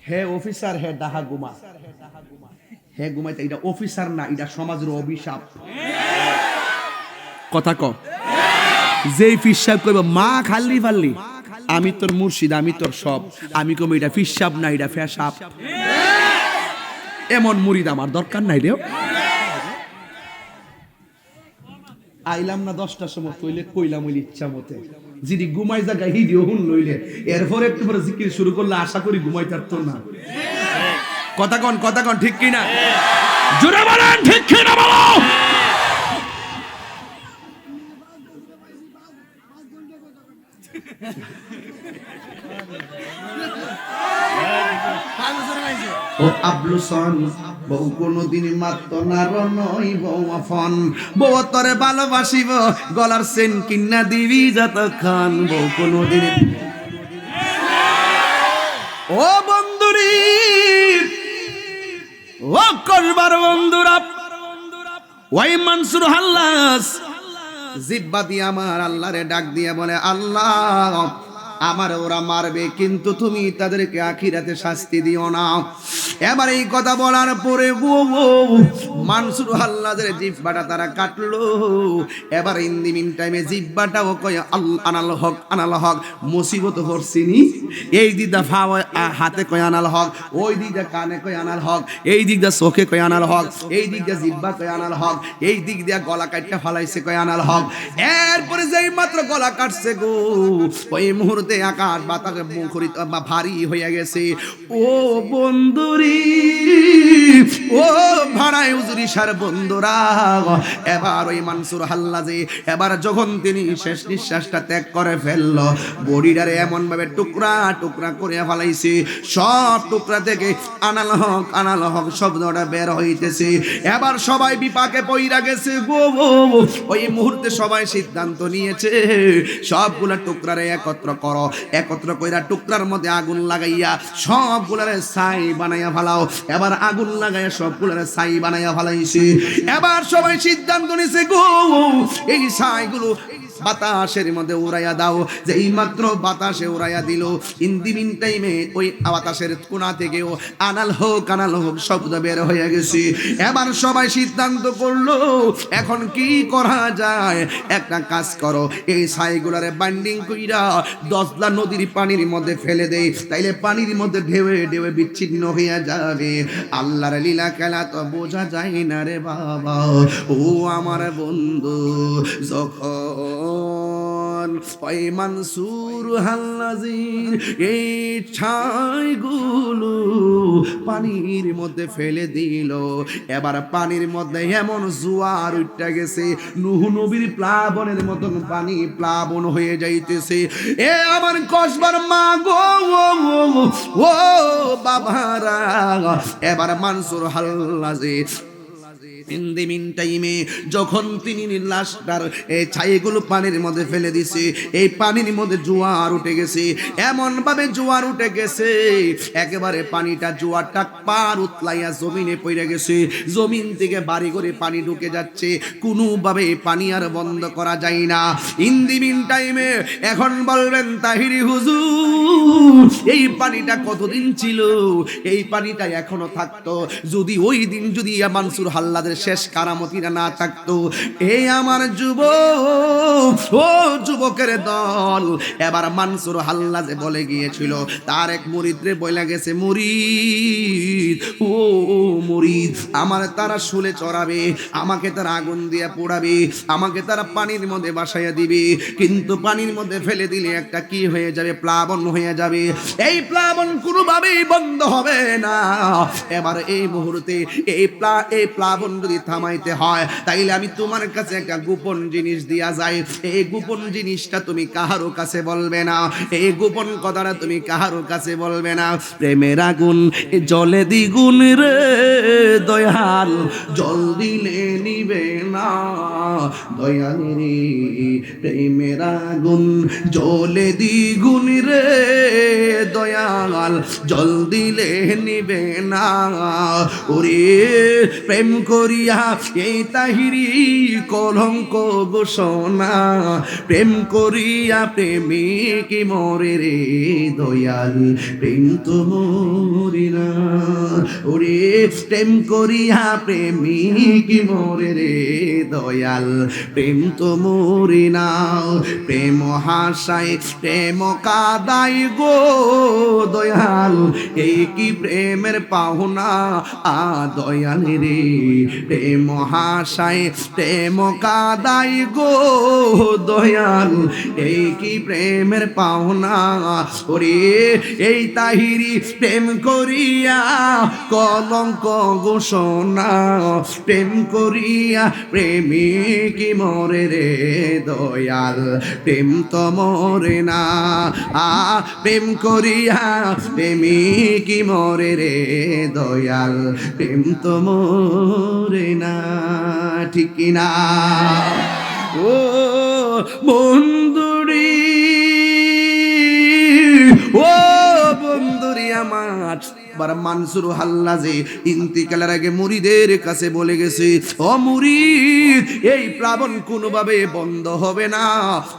হে অফিসার হে ডাহা ঘুমা হে ঘুমাইতে। এটা অফিসার না, এটা সমাজের অভিশাপ। কথা ক যেই ফিসাব কইব মা খালি ফাল্লি আমি তোর মুর্শিদ আমি তোর সব, আমি কম এটা ফিসাব না এটা ফেসাব। এমন মুরিদ আমার দরকার নাই রে। আইলাম না 10টার সময় কইলে কইলাম ওই ইচ্ছা মতে যদি ঘুমাই জায়গা হিডিও হুন লইলে এরপর একটু পরে জিকির শুরু করলে আশা করি ঘুমাই পারতো না। কথা কন ঠিক কিনা? জোরে বলেন ঠিক কিনা বলো। ও আবলুসন বউ কোনদিন মাত্র না রনই বউ আফন, বউ তোরে ভালোবাসিব গলার চেন কিনা দিবি যতক্ষণ, বউ কোনদিন। ও বন্ধুরি ও করবার বন্ধুরা, ওই মানসুর হাল্লাস জিব্বা দিয়ে আমার আল্লাহরে ডাক দিয়ে বলে আল্লাহ আমার ওরা মারবে কিন্তু তুমি তাদেরকে আখিরাতে শাস্তি দিও না। এবার এই কথা বলার পরে মানসুর হাল্লাদের জিব্বাটা তারা কাটলো। এবার ইন দি মিন টাইমে জিব্বাটাও কয় আনাল হক মুসিবত হরছিনি, এই দিকটা হাতে কয় আনাল হক, ওই দিকটা কানে কয় আনাল হক, এই দিকটা চোখে কয় আনাল হক, এই দিকটা জিব্বা কয় আনাল হক, এই দিক দিয়া গলা কাটটা ফালাইছে কয় আনাল হক। এরপরে যেই মাত্র গলা কাটছে গো ওই মুহূর্তে আকাশ বাতাস মুখরিত ভারী হয়ে গেছে। ও বন্ধুরি ও ভাড়ায় হুজুরি সার বন্ধুরা, এবার ওই মানসুর হাল্লাজি এবার যখন তিনি শেষ নিঃশ্বাসটা ত্যাগ করে ফেলল, বডিটারে এমন ভাবে টুকরা টুকরা করে ফেলাইছে, সব টুকরা থেকে আনাল হক শব্দটা বের হইতেছে। এবার সবাই বিপাকে পইরা গেছে গো। ওই মুহূর্তে সবাই সিদ্ধান্ত নিয়েছে সবগুলা টুকরারে একত্র কইরা টুকরার মধ্যে আগুন লাগাইয়া সবগুলারে ছাই বানাইয়া ফেলাও। এবার আগুন লাগাইয়া সবগুলারে ছাই বানাইয়া ফেলাইছে। এবার সবাই সিদ্ধান্ত নিয়েছে গো, এই ছাইগুলো বাতাসের মধ্যে উড়াইয়া দাও। যে এই মাত্র বাতাসে উড়াইয়া দিল, ইন দি মিন টাইমে ওই বাতাসের কোণা থেকেও আনাল হোক শব্দ বের হয়ে গেছে। এবার সবাই সিদ্ধান্ত করলো এখন কি করা যায়, একটা কাজ করো, এই ছাইগুলারে বাইন্ডিং কইরা দশলা নদীর পানির মধ্যে ফেলে দেই, তাইলে পানির মধ্যে ঢেউে ঢেউে বিচ্ছিন্ন হইয়া যাবে। আল্লাহর লীলা খেলা তো বোঝা যায় না রে বাবা। ও আমার বন্ধু, যখন ওই মানসুর হাল্লাজির এই ছাইগুলো পানির মধ্যে ফেলে দিল, এবার পানির মধ্যে এমন জোয়ার উঠে গেছে, নূহ নবীর প্লাবনের মতন পানি প্লাবন হয়ে যাইতেছে। এ আমার কসবার মা গো, ও বাবারা, এবার মানসুর হাল্লাজি ইন দি মিন টাইমে যখন তিনি লাশটার এই ছাইগুলো পানির মধ্যে ফেলে দিছে, এই পানির মধ্যে জোয়ার উঠে গেছে, এমন ভাবে জোয়ার উঠে গেছে একেবারে পানিটা জোয়ারটা পার উতলাইয়া জমিনে পড়ে গেছে। জমিন থেকে বাড়ি করে পানি ঢুকে যাচ্ছে, কোনোভাবে পানি আর বন্ধ করা যায় না। ইন দি মিন টাইমে এখন বলবেন তাহিরি হুজুর, এই পানিটা কতদিন ছিল, এই পানিটা এখনো থাকতো, যদি ওই দিন যদি মানসুর হাল্লাদের শেষ কারামতিরা না থাকতো। এই আমার যুবকের দল এবার মানসুর হাল্লাজ বলে গিয়েছিল, তার এক মুরিদরে বইলা গেছে, মুরিদ ও মুরিদ, আমার তারা শুলে চড়াবে, আমাকে তারা আগুন দিয়ে পোড়াবে, আমাকে তারা পানির মধ্যে বাসাইয়া দিবে, কিন্তু পানির মধ্যে ফেলে দিলে একটা কি হয়ে যাবে, প্লাবন হয়ে যাবে, এই প্লাবন কোনোভাবেই বন্ধ হবে না। এবার এই মুহূর্তে এই প্লাবন যদি থামাইতে হয়, তাইলে আমি তোমার কাছে একটা গোপন জিনিস দিয়া যাই, এই গোপন জিনিসটা তুমি কাহারো কাছে বলবে না, এই গোপন কথাটা তুমি কাহারো কাছে বলবে না। প্রেমের আগুন জলে দ্বিগুণ রে দয়াল, জল দিলে নিবে না দয়াল রে, প্রেমের আগুন জলে দ্বিগুণ রে দয়াল, জল দিলে নিবে না। ওরে প্রেম করিয়া এই তাহিরি কলঙ্ক ঘোষণা, প্রেম করিয়া প্রেমিক মরে রে দয়াল, প্রেম তো মরি না। ওরে প্রেম করিয়া প্রেমিক মরে রে দয়াল, প্রেম তো মরি না। প্রেম হাসায় প্রেম কাদাই গো দয়াল, এই কি প্রেমের পাওনা দয়াল রে, প্রেম হাসায় প্রেম কাদাই গো দয়াল, এই কি প্রেমের পাওনা। ওরে এই তাহিরি প্রেম করিয়া কলঙ্ক ঘোষণা, প্রেম করিয়া প্রেমিক মরে রে দয়াল, প্রেম তো মরে না। প্রেম করিয়া প্রেমিক মরে রে দয়াল, প্রেম তো মরে না, ঠিক কিনা? ও বন্ধুরি, ও বন্ধুরি আমার, মানসুর হাল্লাজি ইন্তিকালের আগে মুরিদের কাছে বলে গেছে, ও মুরিদ, এই প্লাবন কোনোভাবে বন্ধ হবে না,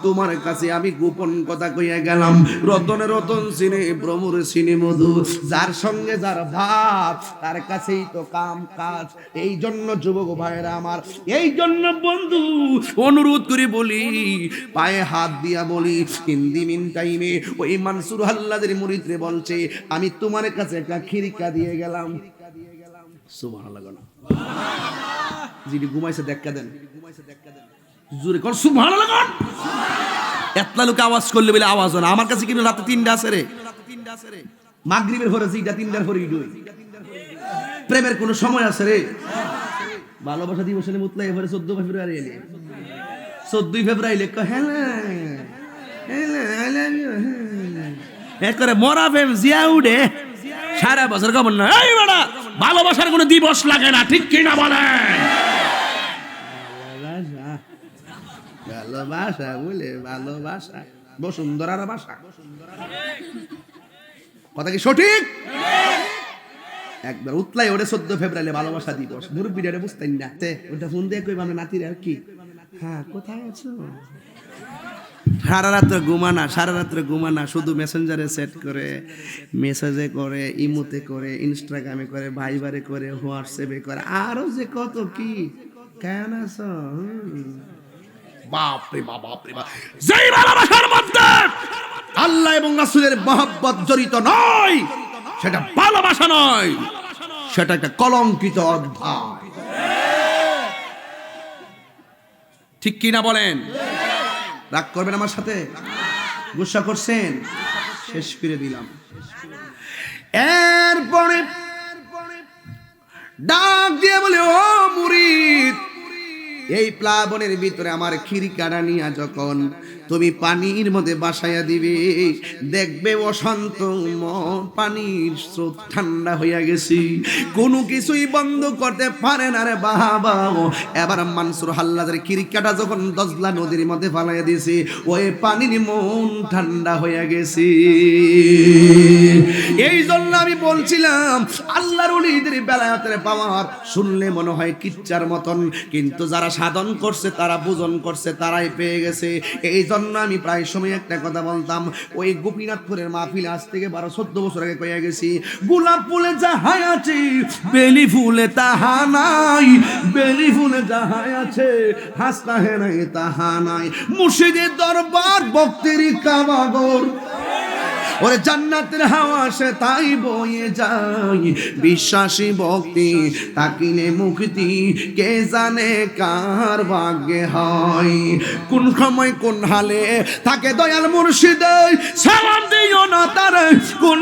তোমার কাছে আমি গোপন কথা কইয়া গেলাম। রতনে রতন চিনে, ভ্রমরে চিনে মধু, যার সঙ্গে যার ভাব তার কাছেই তো কাম কাজ। এই জন্য যুবক ভাইরা আমার, এই জন্য বন্ধু অনুরোধ করে বলি, পায়ে হাত দিয়া বলি, হিন্দি মিন টাইমে ওই মানসুর হাল্লাজির মুরিদরে বলছে, আমি তোমার কাছে একটা খিরিকা দিয়ে গেলাম। সুবহানাল্লাহ, যিনি ঘুমাইছে দেখা দেন, জোরে কোন সুবহানাল্লাহ, কোন এতলা লোক আওয়াজ করলে বলে আওয়াজ হয় না। আমার কাছে কিন্তু রাতে 3টা আছে রে, মাগরিবের পরে 3টা, 3টার পরে প্রেমের কোন সময় আছে রে? ভালোবাসা দিবস এনে মুতলাই এবারে 14 ফেব্রুয়ারি এলে 14 ফেব্রুয়ারি লেখ hello hello I love you এ করে মরা ফেম জিয়া উড়ে সারা বছর কেমন না এই বেটা ভালোবাসার কোনো দিবস লাগে না ঠিক কি না বলে ভালোবাসা বলে ভালোবাসা বসুন্ধরার ভাষা কথা কি সঠিক একবার উতলাই ওরে 14 ফেব্রুয়ারি ভালোবাসা দিবস মুরব্বিরা বুঝতেন না ওটা ফোন দিয়ে কইবা আমরা নাতির আর কি হ্যাঁ কোথায় আছো সারা রাত্রে ঘুমানা শুধু মেসেঞ্জারে সেট করে মেসেজে করে ইমোতে করে ইনস্টাগ্রামে করে ভাইবারে করে হোয়াটসঅ্যাপে করে আরো যে কত কি কেন আছো বাপরে বাপ যেই ভালোবাসার মধ্যে আল্লাহ এবং রাসূলের মহব্বত জড়িত নয় সেটা ভালোবাসা নয় সেটা একটা কলঙ্কিত অধ্যায় ঠিক কি না বলেন রাগ করবেন আমার সাথে গুসা করছেন শেষ করে দিলাম এরপরে ডাক দিয়ে বলে ও মুরিদ এই প্লাবনের ভিতরে আমার খিরিকাটা নিয়া যখন তুমি পানির মধ্যে বাসায়া দিবে দেখবে অশান্ত পানির স্রোত ঠান্ডা হইয়া গেছি কোনো কিছুই বন্ধ করতে পারে না রে বাবা এবার মানসুর হাল্লাদের খিরিকাটা যখন দজলা নদীর মধ্যে ফালাইয়া দিয়েছে ওই পানির মন ঠান্ডা হইয়া গেছে এই জন্য আমি বলছিলাম আল্লাহর ওলিদের বেলায়েতের পাওয়ার শুনলে মনে হয় কিচ্চার মতন কিন্তু যারা সাধন করছে তারা বুঝন করছে তারাই পেয়ে গেছে এই জন্য আমি প্রায় সময় একটা কথা বলতাম ওই গোপীনাথপুরের মাহফিল আজ থেকে 12-14 বছর আগে কয়ে গেছি গোলাপ ফুলে যাহা আছে বেলি ফুলে তাহা নাই বেলি ফুলে যাহা আছে হাসতা হে নাই তাহা নাই মুর্শিদের দরবার ভক্তেরই কাবাগর ওরে জান্নাতের হাওয়া সে তাই বয়ে যায় বিশ্বাসী ভক্তি তাকিলে মুক্তি কে জানে কার ভাগ্যে হয় কোন সময় কোন হালে থাকে দয়াল মুর্শিদে সালাম দিও না তারে কোন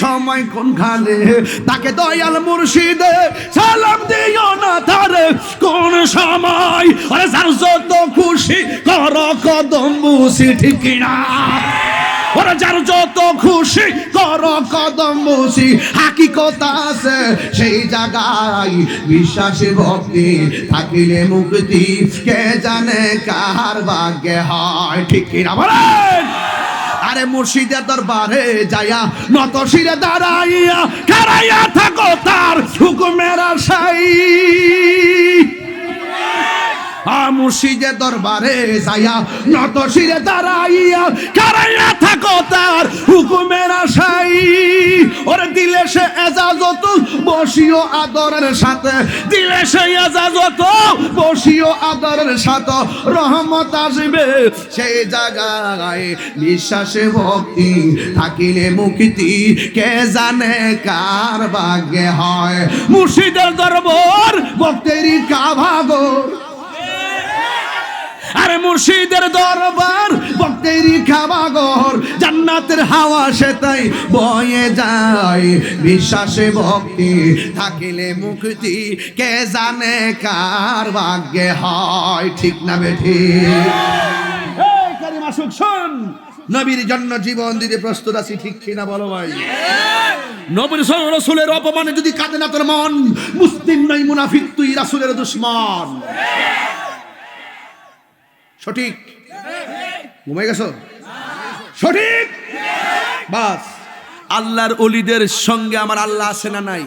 সময় কোন খালে তাকে দয়াল মুর্শিদে সালাম দিও না তারে কোন সময় আরে যার যত খুশি কর কদম বুঝি ঠিক না ওরা যার যত খুশি কর কদম বুঝি হাকিকত আছে সেই জায়গায় বিশ্বাসী ভক্তি থাকিলে মুক্তি কে জানে কার ভাগ্যে হয় ঠিক না বলেন আরে মুর্শিদের দরবারে যায়া নত শিরে দাঁড়াইয়া খাড়াইয়া থাকো তার হুকুমের আশাই মুর্শিদের দরবারে যায়া নত শিরে দাঁড়াইয়া খাড়াইয়া থাকো তার হুকুমের আশাই ওরে দিলে সে এজাজত বসিও আদরের সাথে দিলে সে এজাজত বসিও আদরের সাথে রহমত আসবে সেই জায়গায় বিশ্বাসে ভক্তি থাকিলে মুক্তি কে জানে কার ভাগ্যে হয় মুর্শিদের দরবার ভক্তেরই কাভাগর আরে মুর্শিদের দরবার ভক্তেরই কাবাগর জান্নাতের হাওয়া সে তাই বয়ে যায় বিশ্বাসে ভক্তি থাকিলে মুক্তি কে জানে কার ভাগ্যে হয় ঠিক না বেঠি এই কারিমা সুখ শুন নবীর জন্য জীবন দিতে প্রস্তুত আছি ঠিক কিনা বলো ভাই নবীর রাসূলের অপমানে যদি কাঁদে না তোর মন মুসলিম নাই মুনাফিক তুই রাসূলের দুশমন সঠিক ঘুমাই গেছো সঠিক বাস আল্লাহর ওলিদের সঙ্গে আমার আল্লাহ আছে না নাই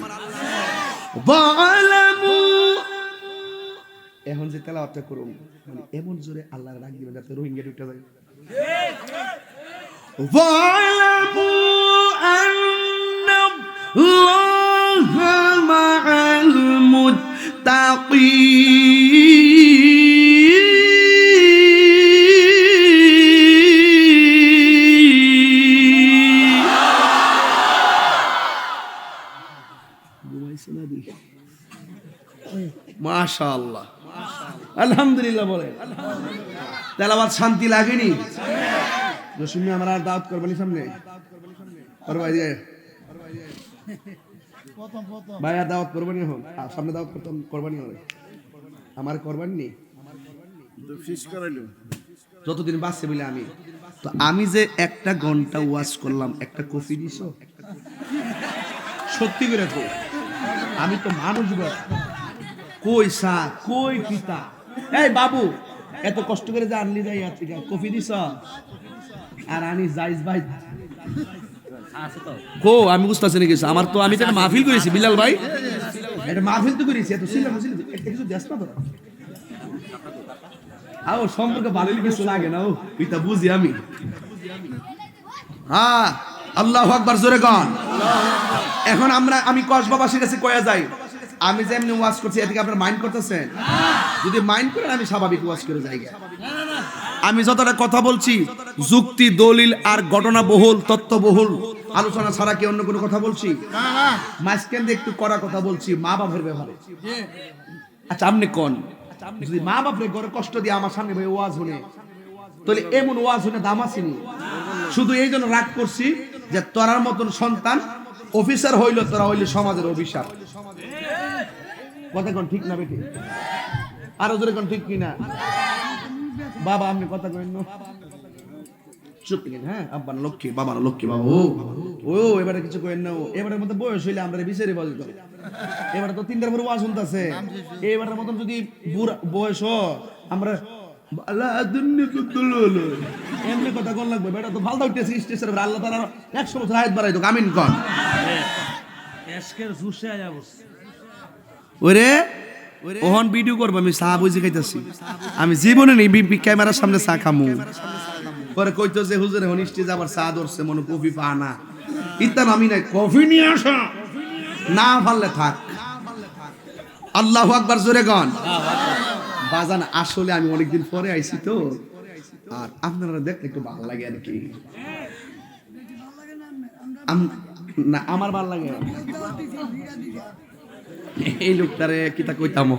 এখন যে তেলাওয়াতটা করুন মানে এমন জোরে আল্লাহর ডাক দিবেন যাতে রোহিঙ্গা ঢুকে যায় ওয়ালামু আন্নাল্লাহা মাআল মুত্তাকিন মাশাআল্লাহ আলহামদুলিল্লাহ বলেন তেলাওয়াত শান্তি লাগেনি জসিম আমরা দাওয়াত করবেন সামনে ভাইয়া দাওয়াত কোরবানি হোক, সামনে দাওয়াত করতাম কোরবানি হবে, আমার কোরবানি নেই ফিস করাইলো যতদিন বাঁচছে বলে আমি তো আমি যে একটা ঘন্টা ওয়াজ করলাম, একটা কফি দিছো? সত্যি করে কো, আমি তো মানুষ কই সা কই পিতা, এই বাবু এত কষ্ট করে যে আনলি যাই থেকে কফি দিছ আর আনি যাইস ভাই কো, আমি বুঝতেছি না কিছু, আমার তো আমি তো একটা মাহফিল করেছি বিলাল ভাই, একটা মাহফিল তো করেছি, এত ছিল একটা কিছু দেশ না তো আও সম্পর্কে ভালো কিছু লাগে না, ও এটা বুঝি আমি। হ্যাঁ আল্লাহু আকবার জোরে গান। এখন আমি কসবাবাসীর কাছে কয়া যাই, আমি যে এমনি ওয়াজ করছি এদিকে আপনারা মাইন্ড করতেছেন? যদি মাইন্ড করেন আমি স্বাভাবিক ওয়াজ করে যাই। আমি যতটা কথা বলছি যুক্তি দলিল আর ঘটনা বহুল তথ্য বহুল আলোচনা ছাড়া কি অন্য কোনো কথা বলছি? মাঝখান দিয়ে একটু কড়া কথা বলছি মা বাপের ব্যাপারে। আচ্ছা আপনি কোন যদি মা বাপের ঘরে কষ্ট দিয়ে আমার সামনে ভাই ওয়াজ শুনে, তাহলে এমন ওয়াজ শুনে দাম আসেনি। শুধু এই জন্য রাগ করছি যে তোরার মতন সন্তান অফিসার হইল, তোরা হইলে সমাজের অভিশাপ। কথা কোন ঠিক না বেটি? আরো জোরে কোন ঠিক কিনা? বাবা আপনি কথা কইন না, চুপ থাকেন। হ্যাঁ আব্বা লক্ষ্মী, বাবা লক্ষ্মী, বাবা ও এবারে কিছু কইন না, এবারের মধ্যে বয়স হইলে আমরা বিচারে বলতো, এবারে তো 3টার পর ওয়াজ শুনতাছে, এবারের মতন যদি বয়স আমরা এমনি কথা কোন লাগবে, বেটা তো ফালতু উঠতেছে স্টেজের উপর, আল্লাহ তাআলা 100 বছর হায়াত বাড়াই দাও, আমিন কোন। এসকের জুসে আয়া বস ওরে ওহন ভিডিও করব, আমি চা বুঝে খাইতাছি, আমি জীবনে নেই ক্যামেরার সামনে চা খামু। পরে কইতো যে হুজুর এখন স্টেজ আবার চা ধরছে, মনে কফি পা না, ইতান আমি নাই, কফি নিয়ে আসা না পারলে থাক। আল্লাহু আকবার জোরে গান। বাজান আসলে আমি অনেকদিন পরে আইছি তো, আর আপনারা দেখতে একটু ভালো লাগে আর কি। না আমার ভালো লাগে এই লোকটারে কিতা কইতাম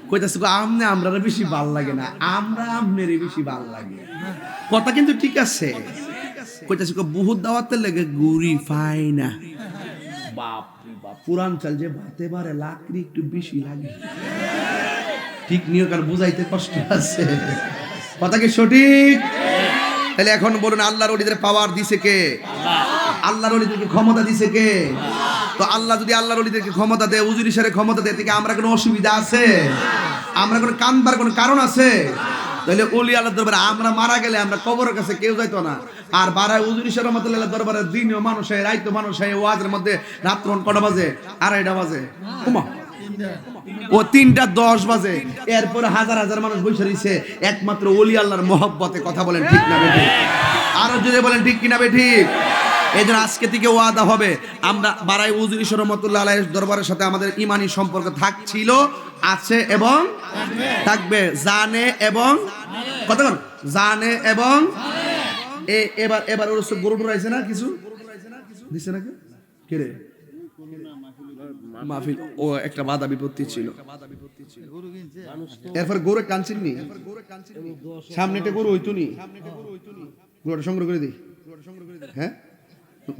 কইতাছি আমনে আমরা বেশি ভাল লাগে না, আমরা আমনেরই বেশি ভাল লাগে। কথা কিন্তু ঠিক আছে, কইতাছি বহুত দাওয়াতের লেগে গুড়ি পাই না। বাপ বাপ পুরান চাল যে ভাতে বারে লাকড়ি একটু বেশি লাগে, ঠিক নিয়োগ আর বুঝাইতে কষ্ট আছে। কথা কি সঠিক? তাহলে এখন বলুন আল্লাহর ওলিদের পাওয়ার দিছে কে? আল্লাহর ওলিদেরকে ক্ষমতা দিছে কে? তো আল্লাহ যদি আল্লাহর ওলিদেরকে ক্ষমতা দেয়, হুজুর ইশারে ক্ষমতা দেয়, থেকে আমরা কোনো অসুবিধা আছে? আমরা কোনো কানবার কোনো কারণ আছে? তাহলে ওলি আল্লাহর দরবারে আমরা মারা গেলে আমরা কবরের কাছে কেউ যাইতো না। আর বারায় হুজুর ইশারে রহমাতুল্লাহ দরবারে দিনও মানুষ হয়, রাইতো মানুষ হয়, ওয়াজের মধ্যে রাত্র কটা বাজে? 2:30 বাজে, ওমা ও 3:10 বাজে, এরপরে হাজার হাজার মানুষ বসে রইছে একমাত্র ওলি আল্লাহর মহব্বতে। কথা বলেন ঠিক না বেঠিক? আরো যদি বলেন ঠিক কিনা বেঠিক? এই জন্য আজকে থেকে ওয়াদা হবে, আমরা বারাই হুজুর ইশারে রহমাতুল্লাহ আলাইহির দরবারের সাথে আমাদের ঈমানি সম্পর্ক থাকছিল, আছে এবং থাকবে, জানে এবং কথা বল জানে এবং এবার ওর গরু ডরাইছে না, কিছু দিছে না কে রে? মাহফিল ও একটা বাধা বিপত্তি ছিল, এরপর গরু কানছিনি, সামনেটা গরু হইতো নি, গরুটা সংগ্রহ করে দিই। হ্যাঁ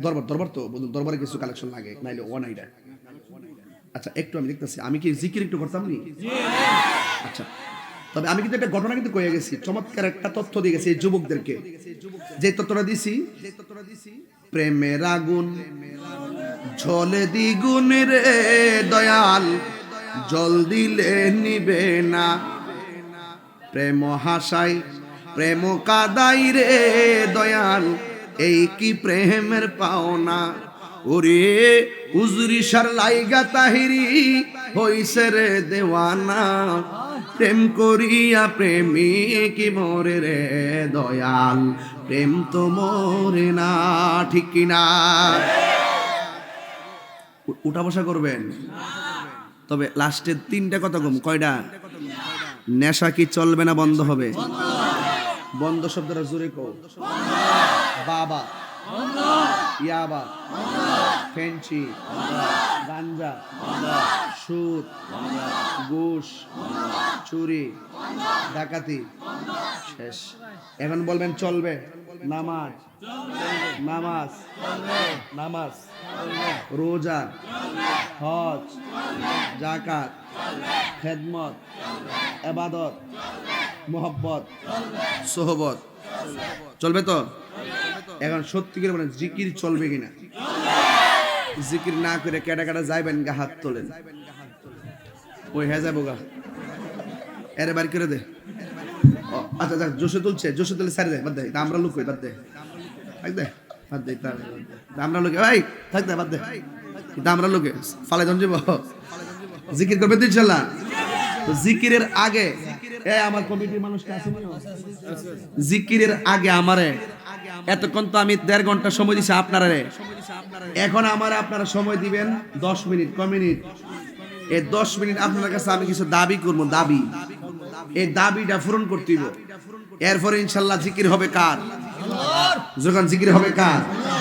দরবার তো দরবারে কিছু কালেকশন লাগে, নাইলে ও নাইডা। আচ্ছা একটু আমি দেখতেছি, আমি কি জিকির একটু করতাম নি? আচ্ছা তবে আমি কিন্তু একটা ঘটনা কিন্তু কয়ে গেছি, চমৎকার একটা তথ্য দিয়ে গেছি এই যুবকদেরকে। যে তথ্যটা দিছি, প্রেমের আগুন ঝলে দ্বিগুণ রে দয়াল, জল দিলে নিবে না, প্রেম হাসাই প্রেম কাদাই রে দয়াল, এই কি প্রেমের পাওনা। ওরে হুজুর ইশার লাইগা তাহিরি হইছে রে দেওয়ানা, প্রেম করিয়া প্রেমিক মরে রে দয়াল, প্রেম তো মরে না। ঠিক কিনা? উঠা বসা করবেন, তবে লাস্টের 3টা কথা কম। কয়টা? নেশা কি চলবে না বন্ধ হবে? বন্ধ শব্দটা জোরে কও বাবা। ইয়াবা, ফেন্সি, গাঞ্জা, সুদ, ঘুষ, চুরি, ডাকাতি, শেষ। এখন বলবেন চলবে। নামাজ, নামাজ, নামাজ, রোজা, হজ, যাকাত, খেদমত, ইবাদত, মোহব্বত, সোহবত, চলবে তো? এখন সত্যি করে বলেন জিকির চলবে কিনা? জিকির না করে কেটা কেটা যাইবেন গা হাত তোলেন। ওই হ্যাঁ যাবো গা, এরে বাড়ি করে দে। ও, আচ্ছা আচ্ছা, জোশে তুলছে, জোশে তুলে সারি দেয়, বাদ দে, আমরা লোক বাদ দে, থাক দে, বাদ দে, আমরা লোকে ভাই থাক দে, বাদ দে, আমরা লোকে ফালে জন যাব। জিকির করবে তো ইনশাল্লাহ। তো জিকিরের আগে আমার কমিটির মানুষটা আছে, জিকিরের আগে আমারে এতক্ষণ তো আমি 1.5 ঘন্টা সময় দিছি আপনারা, এখন আমার আপনারা সময় দিবেন 10 মিনিট। ক মিনিট? এই 10 মিনিট আপনার কাছে আমি কিছু দাবি করবো, দাবি। এই দাবিটা পূরণ করতে হইব। এরপরে ইনশাল্লাহ জিকির হবে কার? যখন জিকির হবে কার?